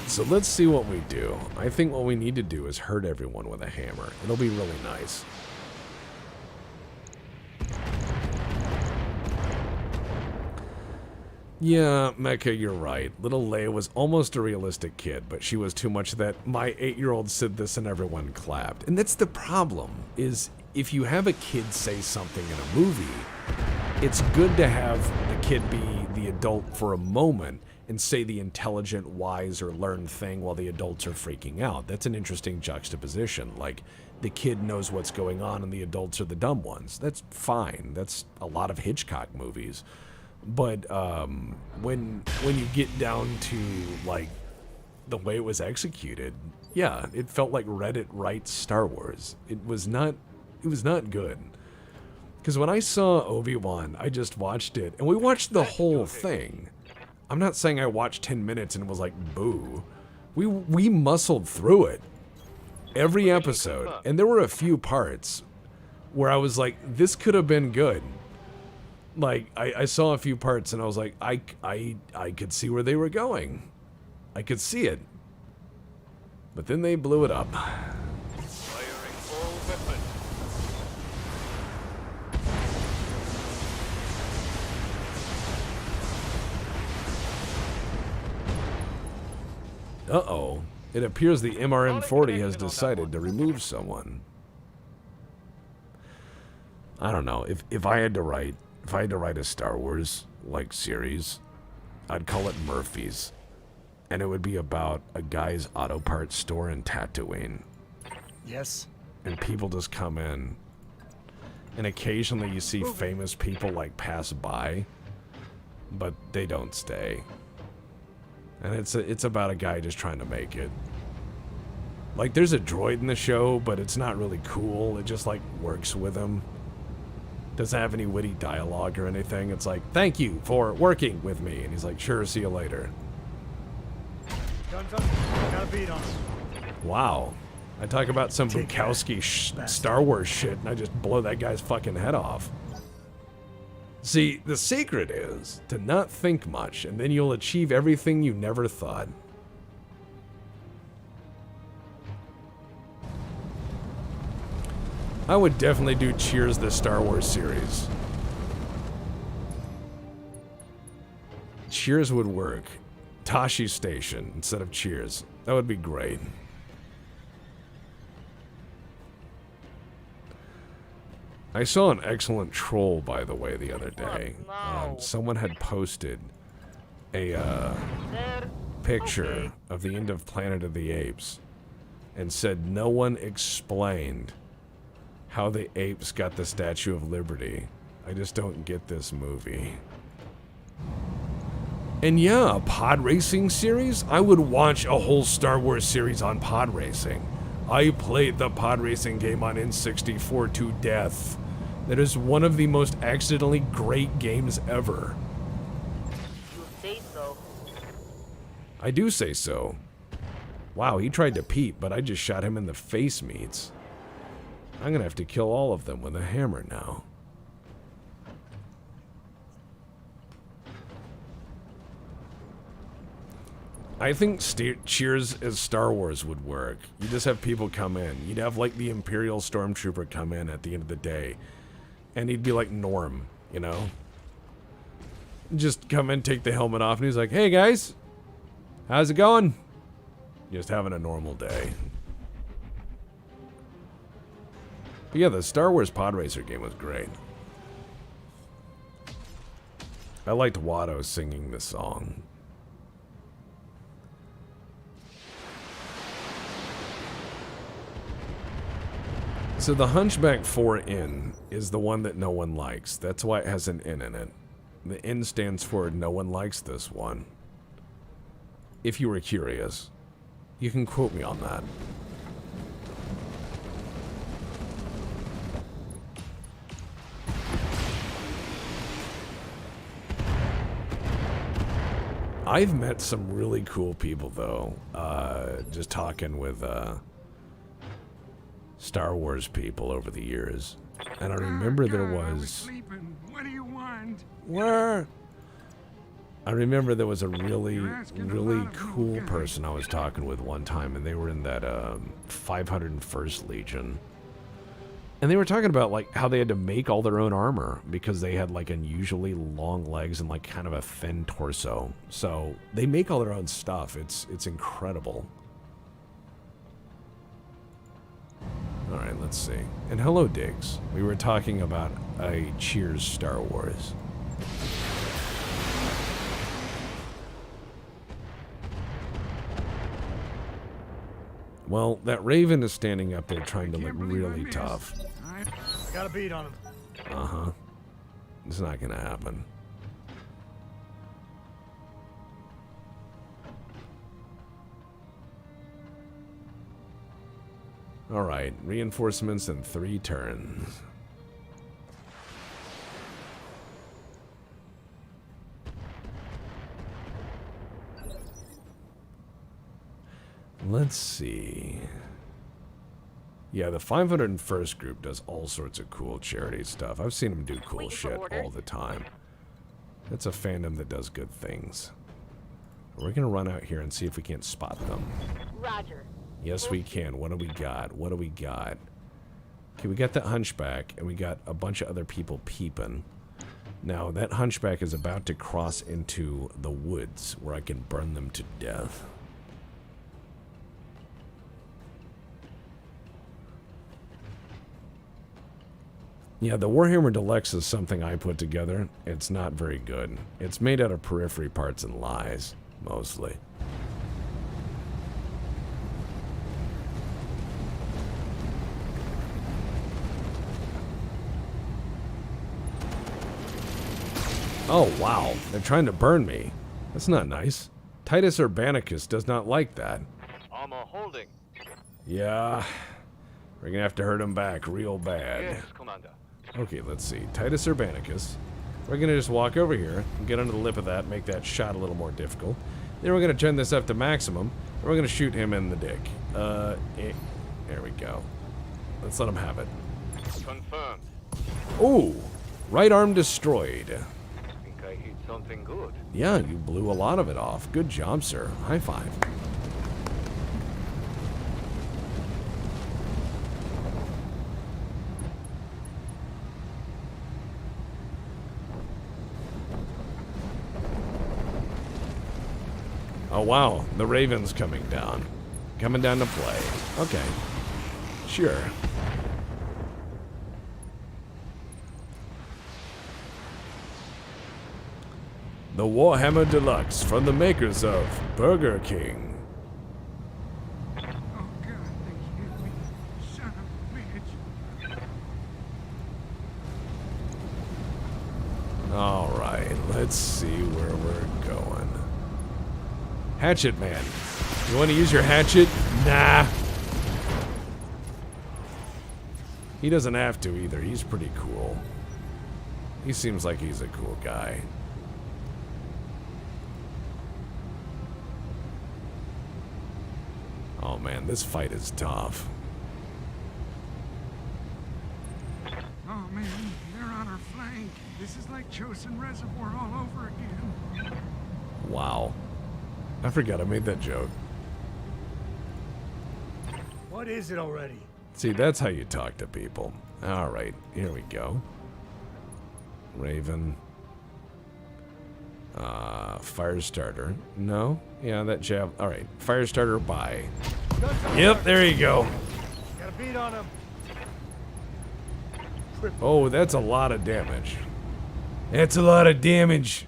So let's see what we do. I think what we need to do is hurt everyone with a hammer. It'll be really nice. Yeah, Mecha, you're right. Little Leia was almost a realistic kid, but she was too much that my 8-year-old said this and everyone clapped. And that's the problem, is if you have a kid say something in a movie, it's good to have the kid be the adult for a moment and say the intelligent, wise, or learned thing while the adults are freaking out. That's an interesting juxtaposition. Like, the kid knows what's going on and the adults are the dumb ones. That's fine. That's a lot of Hitchcock movies. But when you get down to, like, the way it was executed, yeah, it felt like Reddit writes Star Wars. It was not good. Because when I saw Obi-Wan, I just watched it, and we watched the whole thing. I'm not saying I watched 10 minutes and was like, boo. We muscled through it. Every episode. And there were a few parts where I was like, this could have been good. Like, I saw a few parts and I was like, I could see where they were going. I could see it. But then they blew it up. Firing all weapons. Uh-oh. It appears the MRM-40 has decided to remove someone. I don't know. If I had to write a Star Wars like series, I'd call it Murphy's. And it would be about a guy's auto parts store in Tatooine. Yes. And people just come in. And occasionally you see famous people like pass by, but they don't stay. And it's about a guy just trying to make it. Like, there's a droid in the show, but it's not really cool. It just, like, works with him. Doesn't have any witty dialogue or anything. It's like, thank you for working with me. And he's like, sure, see you later. Guns up. I got a beat on him. Wow. I talk about some Bukowski Star Wars shit, and I just blow that guy's fucking head off. See, the secret is to not think much, and then you'll achieve everything you never thought. I would definitely do Cheers, the Star Wars series. Cheers would work. Tashi Station instead of Cheers. That would be great. I saw an excellent troll, by the way, the other day. No. Someone had posted a There. picture of the end of Planet of the Apes and said no one explained how the apes got the Statue of Liberty. I just don't get this movie. And yeah, a pod racing series? I would watch a whole Star Wars series on pod racing. I played the pod racing game on N64 to death. That is one of the most accidentally great games ever. You say so. I do say so. Wow, he tried to peep, but I just shot him in the face meats. I'm gonna have to kill all of them with a hammer now. I think Cheers as Star Wars would work. You just have people come in. You'd have like the Imperial Stormtrooper come in at the end of the day. And he'd be like Norm, you know? Just come in, take the helmet off, and he's like, hey guys, how's it going? Just having a normal day. But yeah, the Star Wars Pod Racer game was great. I liked Watto singing the song. So the Hunchback 4N is the one that no one likes. That's why it has an N in it. The N stands for no one likes this one. If you were curious, you can quote me on that. I've met some really cool people though, just talking with Star Wars people over the years. And I remember there was... sleeping. What do you want? Where? I remember there was a really cool person I was talking with one time, and they were in that 501st Legion. And they were talking about like how they had to make all their own armor because they had like unusually long legs and like kind of a thin torso. So they make all their own stuff. It's incredible. All right, let's see. And hello, Diggs. We were talking about a Cheers Star Wars. Well, that Raven is standing up there trying to look really tough. I got a beat on him. Uh-huh. It's not gonna happen. Alright, reinforcements in 3 turns. Let's see. Yeah, the 501st group does all sorts of cool charity stuff. I've seen them do cool shit all the time. It's a fandom that does good things. We're gonna run out here and see if we can't spot them. Roger. Yes, we can. What do we got? What do we got? Okay, we got that Hunchback, and we got a bunch of other people peeping. Now, that Hunchback is about to cross into the woods, where I can burn them to death. Yeah, the Warhammer Deluxe is something I put together. It's not very good. It's made out of periphery parts and lies, mostly. Oh, wow. They're trying to burn me. That's not nice. Titus Urbanicus does not like that. Armor holding. Yeah. We're gonna have to hurt him back real bad. Yes, Commander. Okay, let's see. Titus Urbanicus. We're gonna just walk over here and get under the lip of that, make that shot a little more difficult. Then we're gonna turn this up to maximum, and we're gonna shoot him in the dick. There we go. Let's let him have it. Confirmed. Ooh! Right arm destroyed. Think I hit something good. Yeah, you blew a lot of it off. Good job, sir. High five. Oh, wow. The Raven's coming down. Coming down to play. Okay. Sure. The Warhammer Deluxe from the makers of Burger King. Oh, God, they hit me. Son of a bitch. Alright, let's see where we're going. Hatchet Man. You want to use your hatchet? Nah. He doesn't have to either. He's pretty cool. He seems like he's a cool guy. Oh man, this fight is tough. Oh, man, they're on our flank. This is like Chosin Reservoir all over again. Wow. I forgot I made that joke. What is it already? See, that's how you talk to people. Alright, here we go. Raven. Firestarter. No? Yeah, that jab. Alright, Firestarter, bye. Yep, there you go. Got a beat on him. Oh, that's a lot of damage. That's a lot of damage.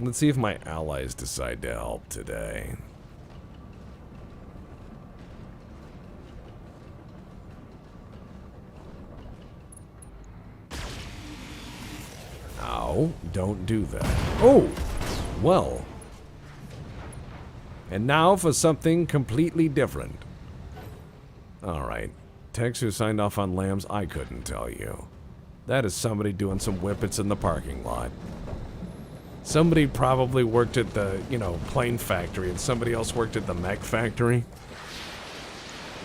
Let's see if my allies decide to help today. No, don't do that. Oh, well. And now for something completely different. Alright. Tex who signed off on lambs, I couldn't tell you. That is somebody doing some whippets in the parking lot. Somebody probably worked at the, you know, plane factory and somebody else worked at the mech factory.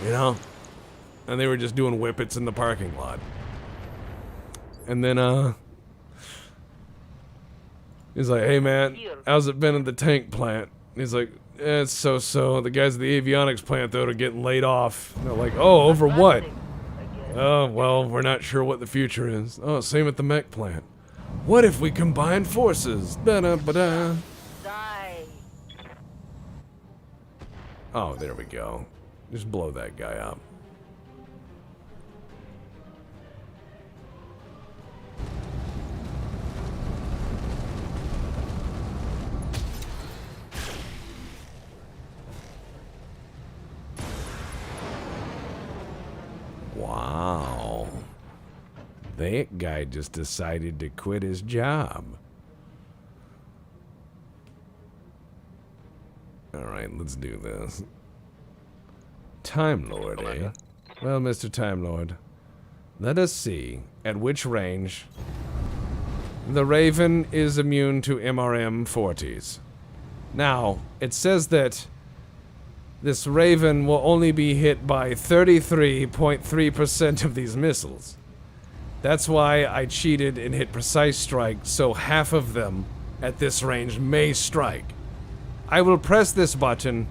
You know? And they were just doing whippets in the parking lot. And then, he's like, hey man, how's it been at the tank plant? He's like, it's so-so. The guys at the avionics plant, though, are getting laid off. And they're like, oh, over what? Oh, well, we're not sure what the future is. Oh, same at the mech plant. What if we combine forces? Da-da-ba-da. Die. Oh, there we go. Just blow that guy up. Wow. That guy just decided to quit his job. Alright, let's do this. Time Lord, eh? Well, Mr. Time Lord, let us see at which range the Raven is immune to MRM 40s. Now, it says that this Raven will only be hit by 33.3% of these missiles. That's why I cheated and hit precise strike, so half of them at this range may strike. I will press this button,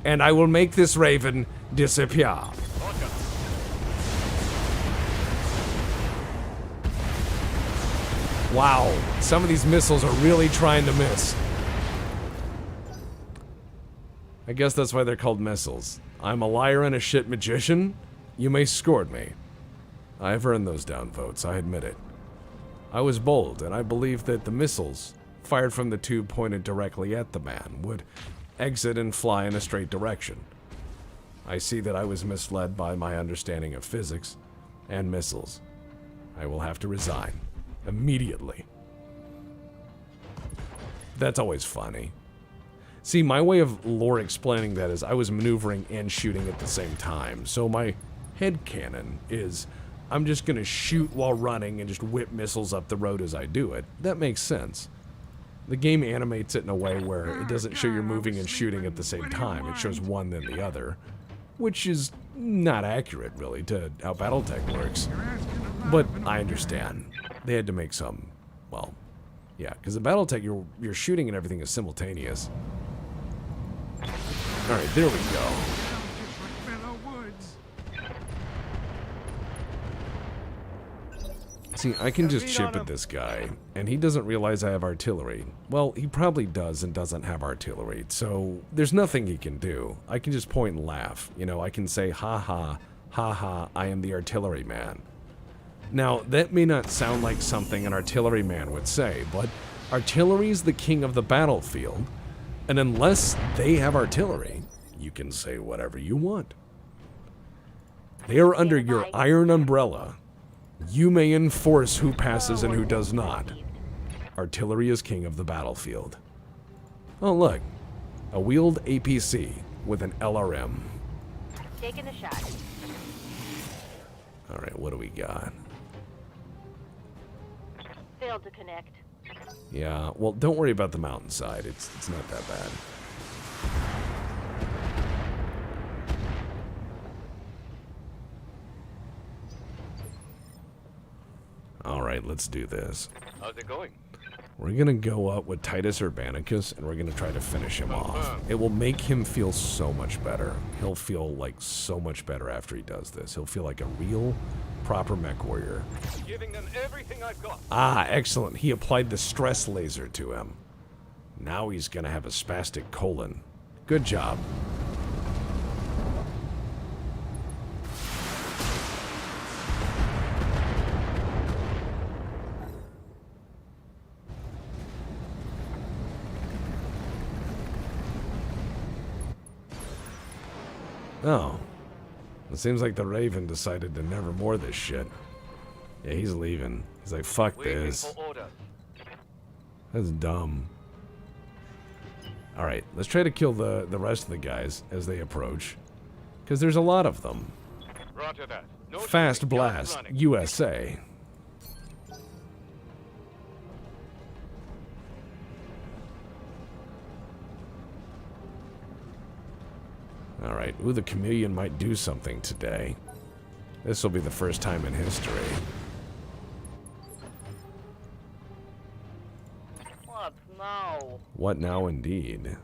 and I will make this Raven disappear. Wow, some of these missiles are really trying to miss. I guess that's why they're called missiles. I'm a liar and a shit magician. You may scored me. I've earned those downvotes, I admit it. I was bold, and I believed that the missiles, fired from the tube pointed directly at the man, would exit and fly in a straight direction. I see that I was misled by my understanding of physics and missiles. I will have to resign. Immediately. That's always funny. See, my way of lore explaining that is I was maneuvering and shooting at the same time. So my headcanon is I'm just going to shoot while running and just whip missiles up the road as I do it. That makes sense. The game animates it in a way where it doesn't show you're moving and shooting at the same time. It shows one then the other. Which is not accurate, really, to how Battletech works. But I understand. They had to make some, well, yeah, because in Battletech, you're shooting and everything is simultaneous. Alright, there we go. See, I can just chip at this guy, and he doesn't realize I have artillery. Well, he probably does and doesn't have artillery, so there's nothing he can do. I can just point and laugh. You know, I can say, ha ha, ha ha, I am the artillery man. Now, that may not sound like something an artilleryman would say, but artillery's the king of the battlefield, and unless they have artillery, you can say whatever you want. They are under your iron umbrella. You may enforce who passes and who does not. Artillery is king of the battlefield. Oh, look. A wheeled APC with an LRM. Taking a shot. Alright, what do we got? Failed to connect. Yeah, well, don't worry about the mountainside. It's not that bad. Alright, let's do this. How's it going? We're gonna go up with Titus Urbanicus, and we're gonna try to finish him off. It will make him feel so much better. He'll feel like so much better after he does this. He'll feel like a real, proper mech warrior. Giving them everything I've got. Ah, excellent. He applied the stress laser to him. Now he's gonna have a spastic colon. Good job. Oh. It seems like the Raven decided to never more this shit. Yeah, he's leaving. He's like, fuck this. Waiting for orders. That's dumb. Alright, let's try to kill the rest of the guys as they approach. Because there's a lot of them. Roger that. No Fast shooting, Blast, just running. USA. Alright, ooh, the chameleon might do something today. This will be the first time in history. What now? What now, indeed?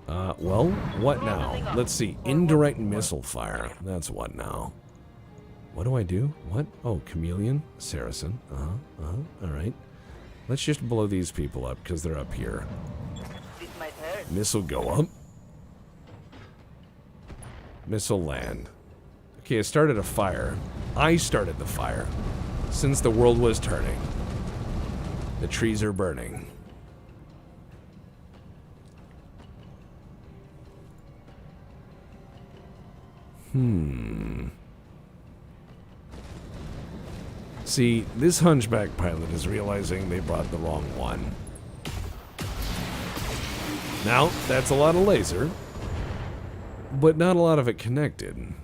Well, what now? Let's see. Indirect missile fire. That's what now. What do I do? What? Oh, chameleon? Saracen. Alright. Let's just blow these people up, because they're up here. This might hurt. Missile go up. Missile land. Okay, I started a fire. I started the fire. Since the world was turning. The trees are burning. See, this hunchback pilot is realizing they brought the wrong one. Now, that's a lot of laser, but not a lot of it connected.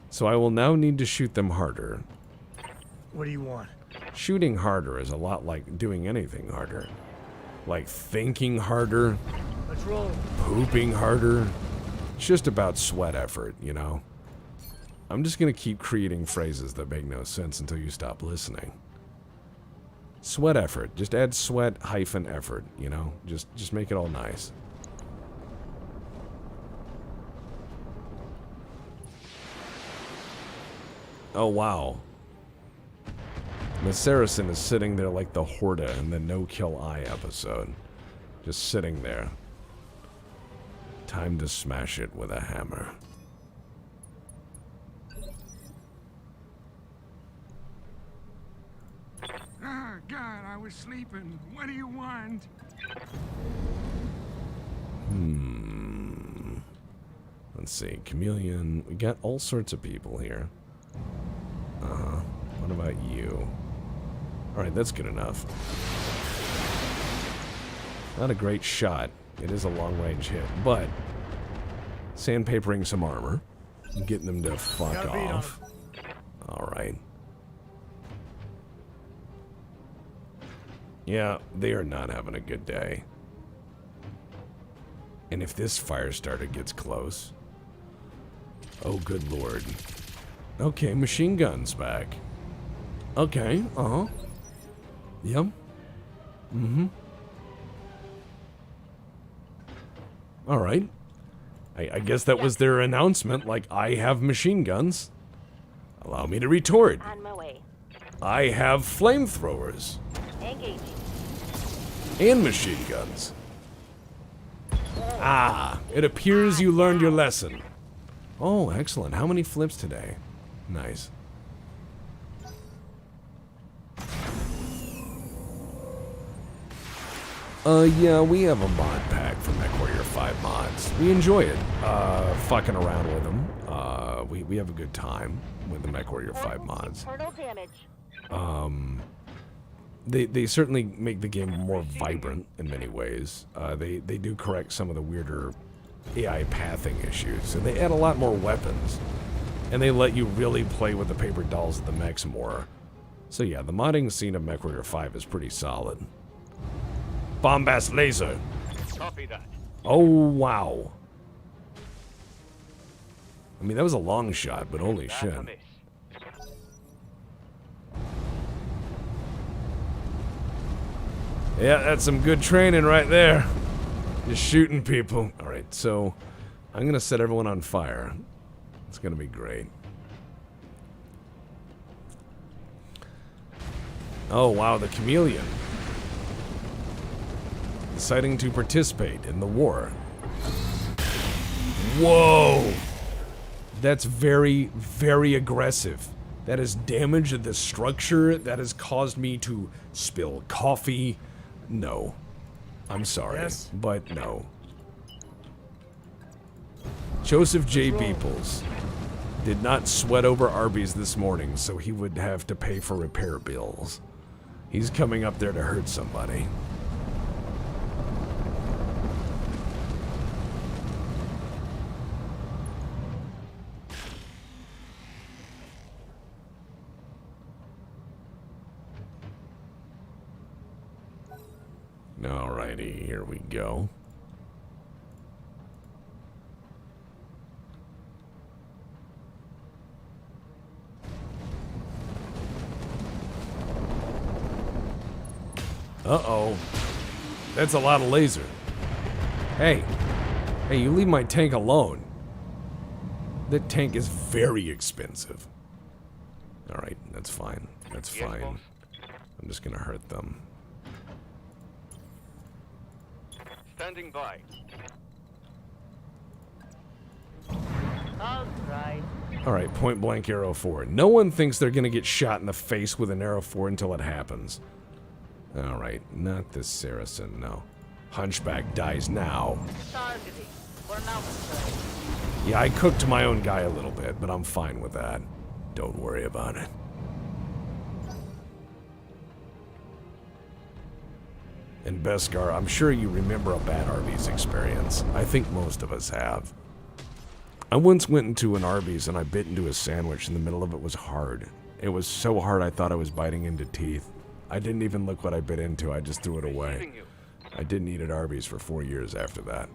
So I will now need to shoot them harder. What do you want? Shooting harder is a lot like doing anything harder. Like thinking harder, Let's roll. pooping harder. It's just about sweat effort, you know? I'm just gonna keep creating phrases that make no sense until you stop listening. Sweat effort. Just add sweat hyphen effort, you know? Just make it all nice. Oh, wow. The Saracen is sitting there like the Horda in the No Kill Eye episode. Just sitting there. Time to smash it with a hammer. Ah, God, I was sleeping. What do you want? Let's see. Chameleon. We got all sorts of people here. What about you? Alright, that's good enough. Not a great shot. It is a long-range hit, but sandpapering some armor. Getting them to fuck Got a beat on off. Alright. Yeah, they are not having a good day. And if this fire starter gets close... Oh, good lord. Okay, machine guns back. Okay, Yep. Alright. I guess that was their announcement, like, I have machine guns. Allow me to retort. On my way. I have flamethrowers. Engaging. And machine guns. Ah, it appears you learned your lesson. Oh, excellent. How many flips today? Nice. Yeah, we have a mod pack for MechWarrior 5 mods. We enjoy it. Fucking around with them. We have a good time with the MechWarrior 5 mods. Internal damage. They certainly make the game more vibrant in many ways. They do correct some of the weirder AI pathing issues, and they add a lot more weapons. And they let you really play with the paper dolls of the mechs more. So yeah, the modding scene of MechWarrior 5 is pretty solid. Bombast laser. Copy that. Oh, wow. I mean, that was a long shot, but holy That's shit. a miss. Yeah, that's some good training right there. Just shooting people. Alright, so I'm gonna set everyone on fire. It's gonna be great. Oh, wow, the chameleon. Deciding to participate in the war. Whoa! That's very, very aggressive. That has damaged the structure. That has caused me to spill coffee. No. I'm sorry, Yes? but no. Joseph J. Beeples did not sweat over Arby's this morning, so he would have to pay for repair bills. He's coming up there to hurt somebody. Alrighty, here we go. Uh-oh. That's a lot of laser. Hey. Hey, you leave my tank alone. That tank is very expensive. Alright, that's fine. That's Yes, fine. boss. I'm just gonna hurt them. Standing by. All right. Alright, point blank arrow 4. No one thinks they're gonna get shot in the face with an arrow 4 until it happens. Alright, not this Saracen, no. Hunchback dies now. Targeting. For now, sir. Yeah, I cooked my own guy a little bit, but I'm fine with that. Don't worry about it. And Beskar, I'm sure you remember a bad Arby's experience. I think most of us have. I once went into an Arby's and I bit into a sandwich and the middle of it was hard. It was so hard I thought I was biting into teeth. I didn't even look what I bit into, I just threw it away. Receiving you. I didn't eat at Arby's for 4 years after that.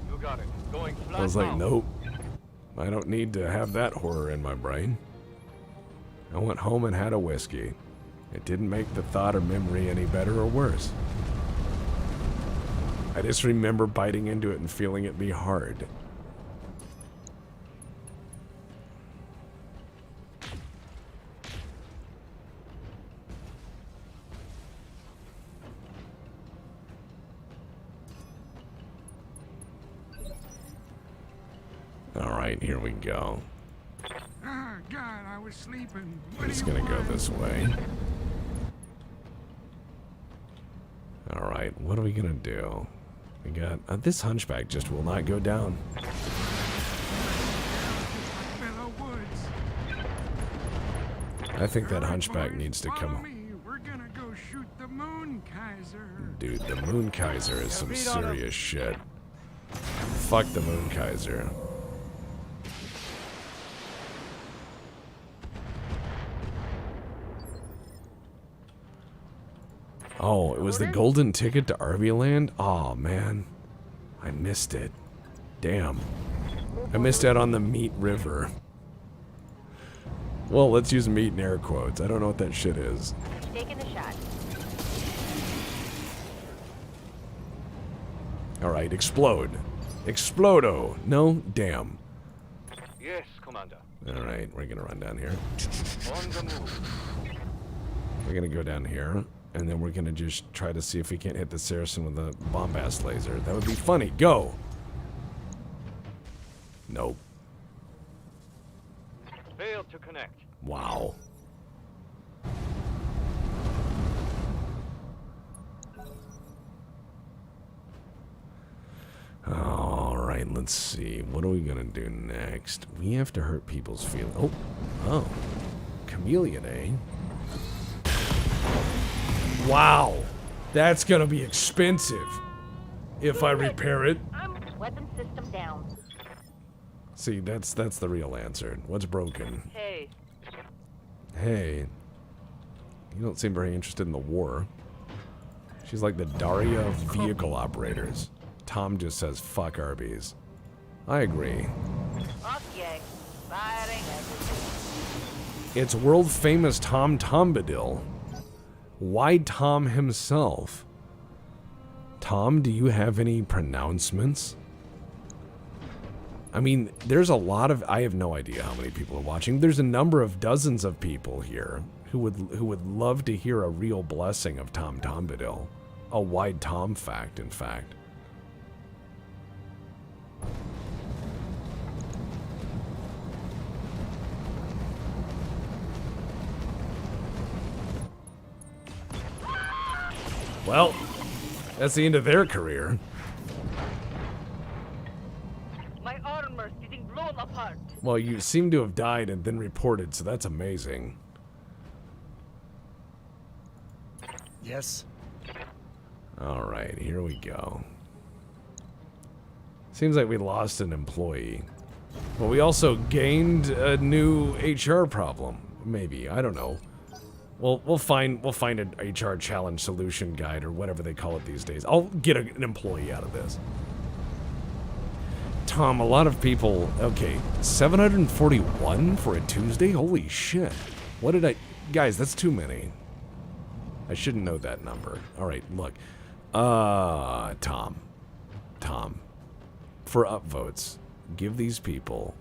You got it. Going flat I was like, now. nope. I don't need to have that horror in my brain. I went home and had a whiskey. It didn't make the thought or memory any better or worse. I just remember biting into it and feeling it be hard. Alright, here we go. Ah, God, I was sleeping. What It's do you gonna go want? this way. Alright, what are we gonna do? We got... this hunchback just will not go down. Fellow Woods. I think that All right, hunchback boys, needs to follow come... me. We're gonna go shoot the Moon Kaiser. Dude, the Moon Kaiser is some serious shit. Fuck the Moon Kaiser. Oh, it was the golden ticket to Arby Land? Oh, man. I missed it. Damn. I missed out on the Meat River. Well, let's use meat in air quotes. I don't know what that shit is. Taking the shot. Alright, explode. Explodo. No? Damn. Yes, Commander. Alright, we're gonna run down here. On the move. We're gonna go down here, and then we're gonna just try to see if we can't hit the Saracen with a bombast laser. That would be funny. Go! Nope. to connect. Wow. All right, let's see. What are we gonna do next? We have to hurt people's feelings. Oh, chameleon, eh? Wow, that's gonna be expensive if I repair it. Weapon system down. See, that's the real answer. What's broken? Hey, Hey, you don't seem very interested in the war. She's like the Daria of vehicle operators. Tom just says, fuck Arby's. I agree. okay. Firing everything. It's world famous Tom Bombadil. Why Tom himself? Tom, do you have any pronouncements? I mean, there's a lot of... I have no idea how many people are watching. There's a number of dozens of people here who would love to hear a real blessing of Tom Bombadil. A wide Tom fact, in fact. Well, that's the end of their career. My armor's getting blown apart. Well, you seem to have died and then reported, so that's amazing. Yes? Alright, here we go. Seems like we lost an employee. But we also gained a new HR problem. Maybe, I don't know. We'll find an HR challenge solution guide or whatever they call it these days. I'll get an employee out of this. Tom, a lot of people... Okay, 741 for a Tuesday? Holy shit. What did I... Guys, that's too many. I shouldn't know that number. Alright, look. Tom. For upvotes, give these people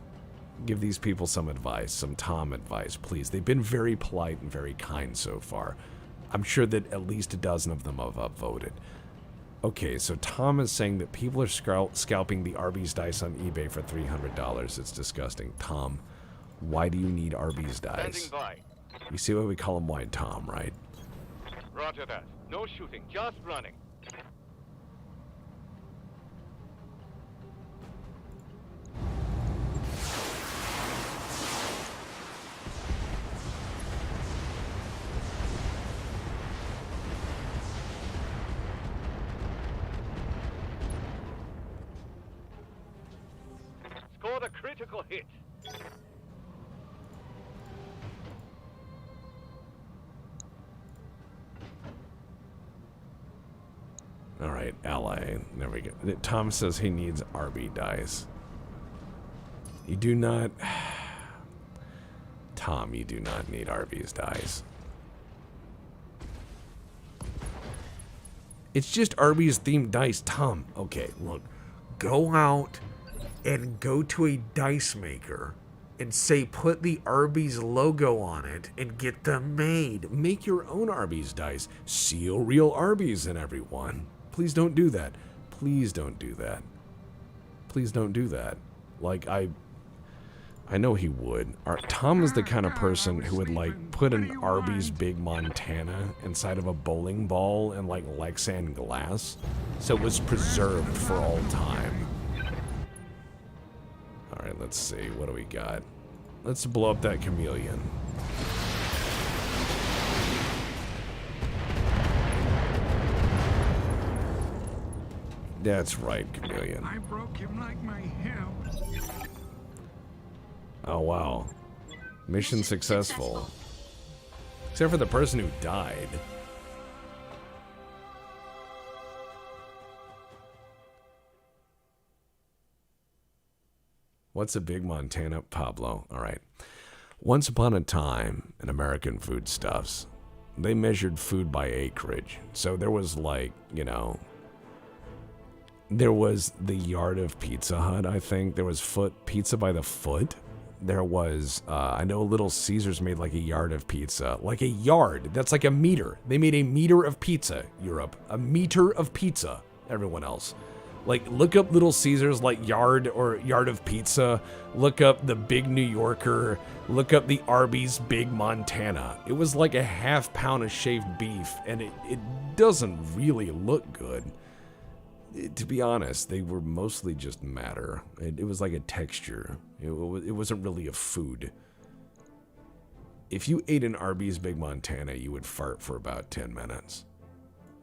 some advice, some Tom advice, please. They've been very polite and very kind so far. I'm sure that at least a dozen of them have upvoted. Okay, so Tom is saying that people are scalping the Arby's dice on eBay for $300. It's disgusting. Tom, why do you need Arby's dice? Standing by. You see why we call him Wide Tom, right? Roger that. No shooting, just running. Scored a critical hit. Alright, ally. There we go. Tom says he needs RB dice. You do not... Tom, you do not need Arby's dice. It's just Arby's themed dice. Tom, okay, look. Go out and go to a dice maker and say put the Arby's logo on it and get them made. Make your own Arby's dice. Seal real Arby's in everyone. Please don't do that. Please don't do that. Please don't do that. Like, I know he would. Tom is the kind of person who would, like, put an Arby's Big Montana inside of a bowling ball and, like, Lexan glass so it was preserved for all time. Alright, let's see. What do we got? Let's blow up that chameleon. That's right, chameleon. I broke him like my hip. Oh, wow. Mission successful. Except for the person who died. What's a Big Montana? Pablo. All right. Once upon a time in American foodstuffs, they measured food by acreage. So there was like, you know, there was the yard of Pizza Hut, I think. There was pizza by the foot. There was, I know Little Caesars made like a yard of pizza. Like a yard. That's like a meter. They made a meter of pizza, Europe. A meter of pizza, everyone else. Like, look up Little Caesars, like Yard or Yard of Pizza. Look up the Big New Yorker. Look up the Arby's Big Montana. It was like a half pound of shaved beef, and it doesn't really look good. To be honest, they were mostly just matter. It was like a texture. It wasn't really a food. If you ate an Arby's Big Montana, you would fart for about 10 minutes.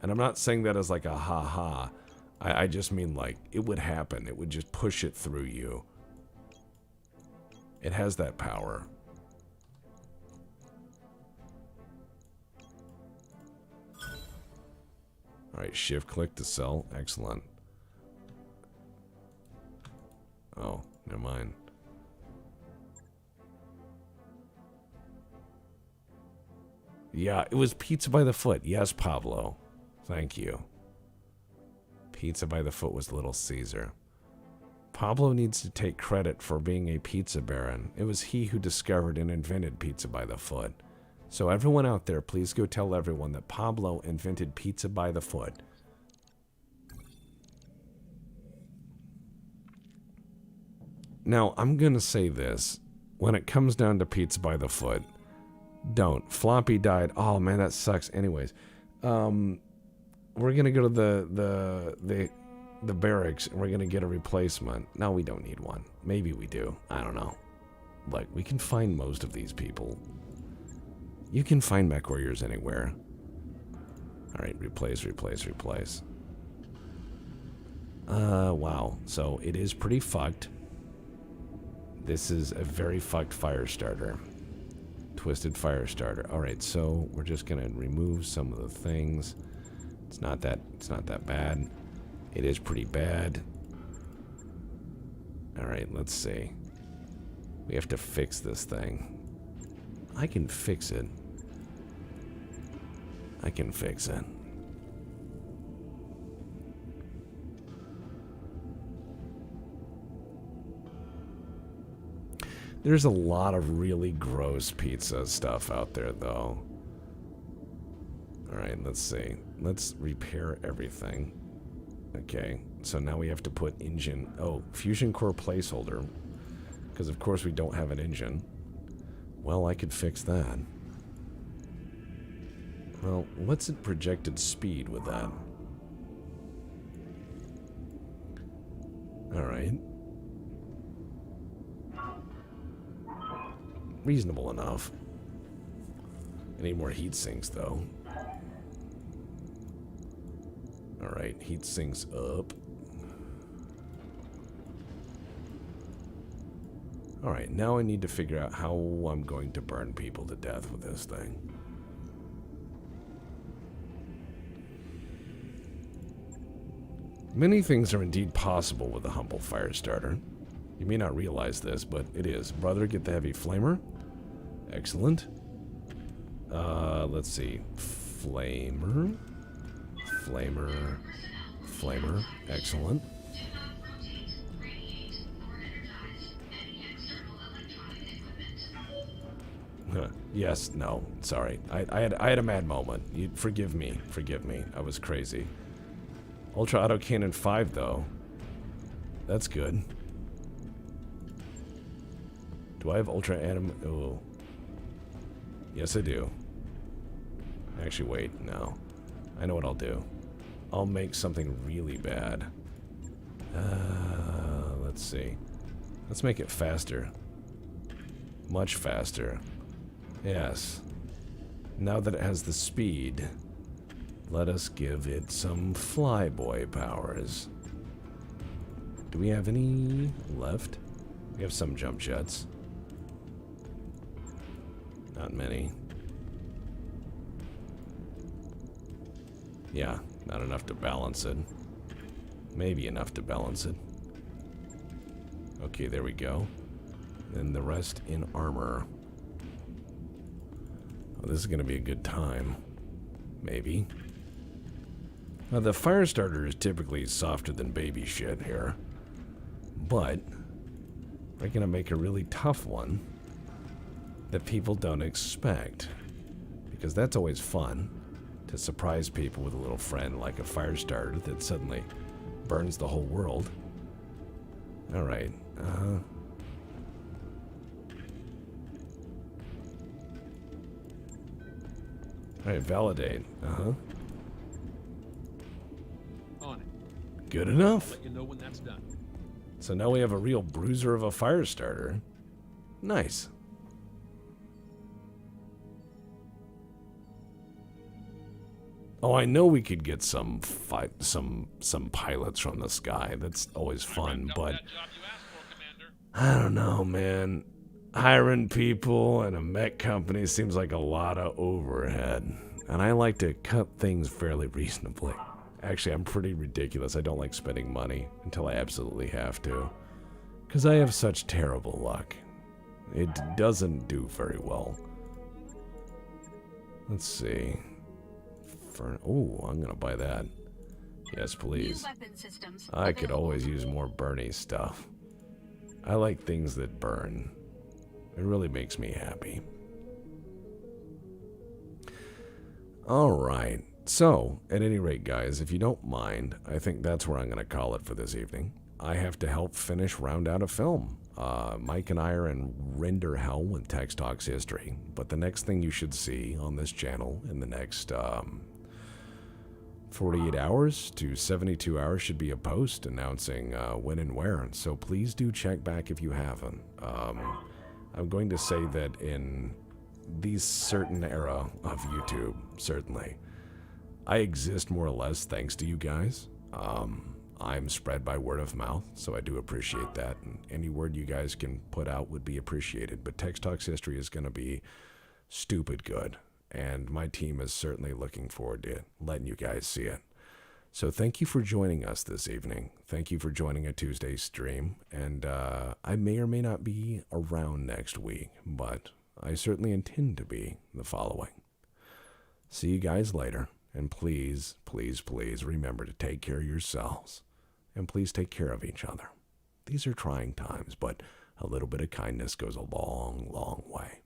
And I'm not saying that as like a ha-ha. I just mean like, it would happen. It would just push it through you. It has that power. Alright, shift click to sell. Excellent. Oh, never mind. Yeah, it was Pizza by the Foot. Yes, Pablo. Thank you. Pizza by the Foot was Little Caesar. Pablo needs to take credit for being a pizza baron. It was he who discovered and invented Pizza by the Foot. So everyone out there, please go tell everyone that Pablo invented Pizza by the Foot. Now, I'm going to say this. When it comes down to Pizza by the Foot, don't. Floppy died. Oh, man, that sucks. Anyways, we're going to go to the barracks, and we're going to get a replacement. No, we don't need one. Maybe we do. I don't know. Like, we can find most of these people. You can find mech warriors anywhere. Alright, replace. Wow. So, it is pretty fucked. This is a very fucked fire starter. Twisted fire starter. Alright, so we're just gonna remove some of the things. It's not that bad. It is pretty bad. Alright, let's see. We have to fix this thing. I can fix it. I can fix it. There's a lot of really gross pizza stuff out there, though. Alright, let's see. Let's repair everything. Okay, so now we have to put engine... Oh, fusion core placeholder. Because, of course, we don't have an engine. Well, I could fix that. Well, what's its projected speed with that? Alright. Reasonable enough. I need more heat sinks, though. Alright, heat sinks up. Alright, now I need to figure out how I'm going to burn people to death with this thing. Many things are indeed possible with a humble fire starter. You may not realize this, but it is. Brother, get the heavy flamer. Excellent. Let's see. Flamer. Excellent. Yes, no, sorry. I had a mad moment. Forgive me. I was crazy. Ultra Auto Cannon 5, though. That's good. Do I have Ultra Atom? Oh. Yes, I do. Actually, wait, no. I know what I'll do. I'll make something really bad. Let's see. Let's make it faster. Much faster. Yes. Now that it has the speed, let us give it some flyboy powers. Do we have any left? We have some jump jets. Not many. Yeah, not enough to balance it. Maybe enough to balance it. Okay, there we go. And the rest in armor. Oh, this is going to be a good time. Maybe. Now, the fire starter is typically softer than baby shit here. But we're going to make a really tough one that people don't expect. Because that's always fun, to surprise people with a little friend like a fire starter that suddenly burns the whole world. All right. All right, validate. On it. Good enough. Let you know when that's done. So now we have a real bruiser of a fire starter. Nice. Oh, I know we could get some pilots from the sky. That's always fun, but I don't know, man. Hiring people and a mech company seems like a lot of overhead, and I like to cut things fairly reasonably. Actually, I'm pretty ridiculous. I don't like spending money until I absolutely have to, because I have such terrible luck. It doesn't do very well. Let's see. Oh, I'm gonna buy that. Yes, please. New weapon systems I could available. always use more Bernie stuff. I like things that burn. It really makes me happy. Alright, so, at any rate, guys, if you don't mind, I think that's where I'm going to call it for this evening. I have to help round out a film. Mike and I are in render hell with Tex Talks history, but the next thing you should see on this channel in the next 48 hours to 72 hours should be a post announcing when and where, so please do check back if you haven't. I'm going to say that in these certain era of YouTube, certainly, I exist more or less thanks to you guys. I'm spread by word of mouth, so I do appreciate that, and any word you guys can put out would be appreciated, but Tex Talks history is going to be stupid good, and my team is certainly looking forward to letting you guys see it. So thank you for joining us this evening. Thank you for joining a Tuesday stream. And I may or may not be around next week, but I certainly intend to be the following. See you guys later. And please, please, please remember to take care of yourselves. And please take care of each other. These are trying times, but a little bit of kindness goes a long, long way.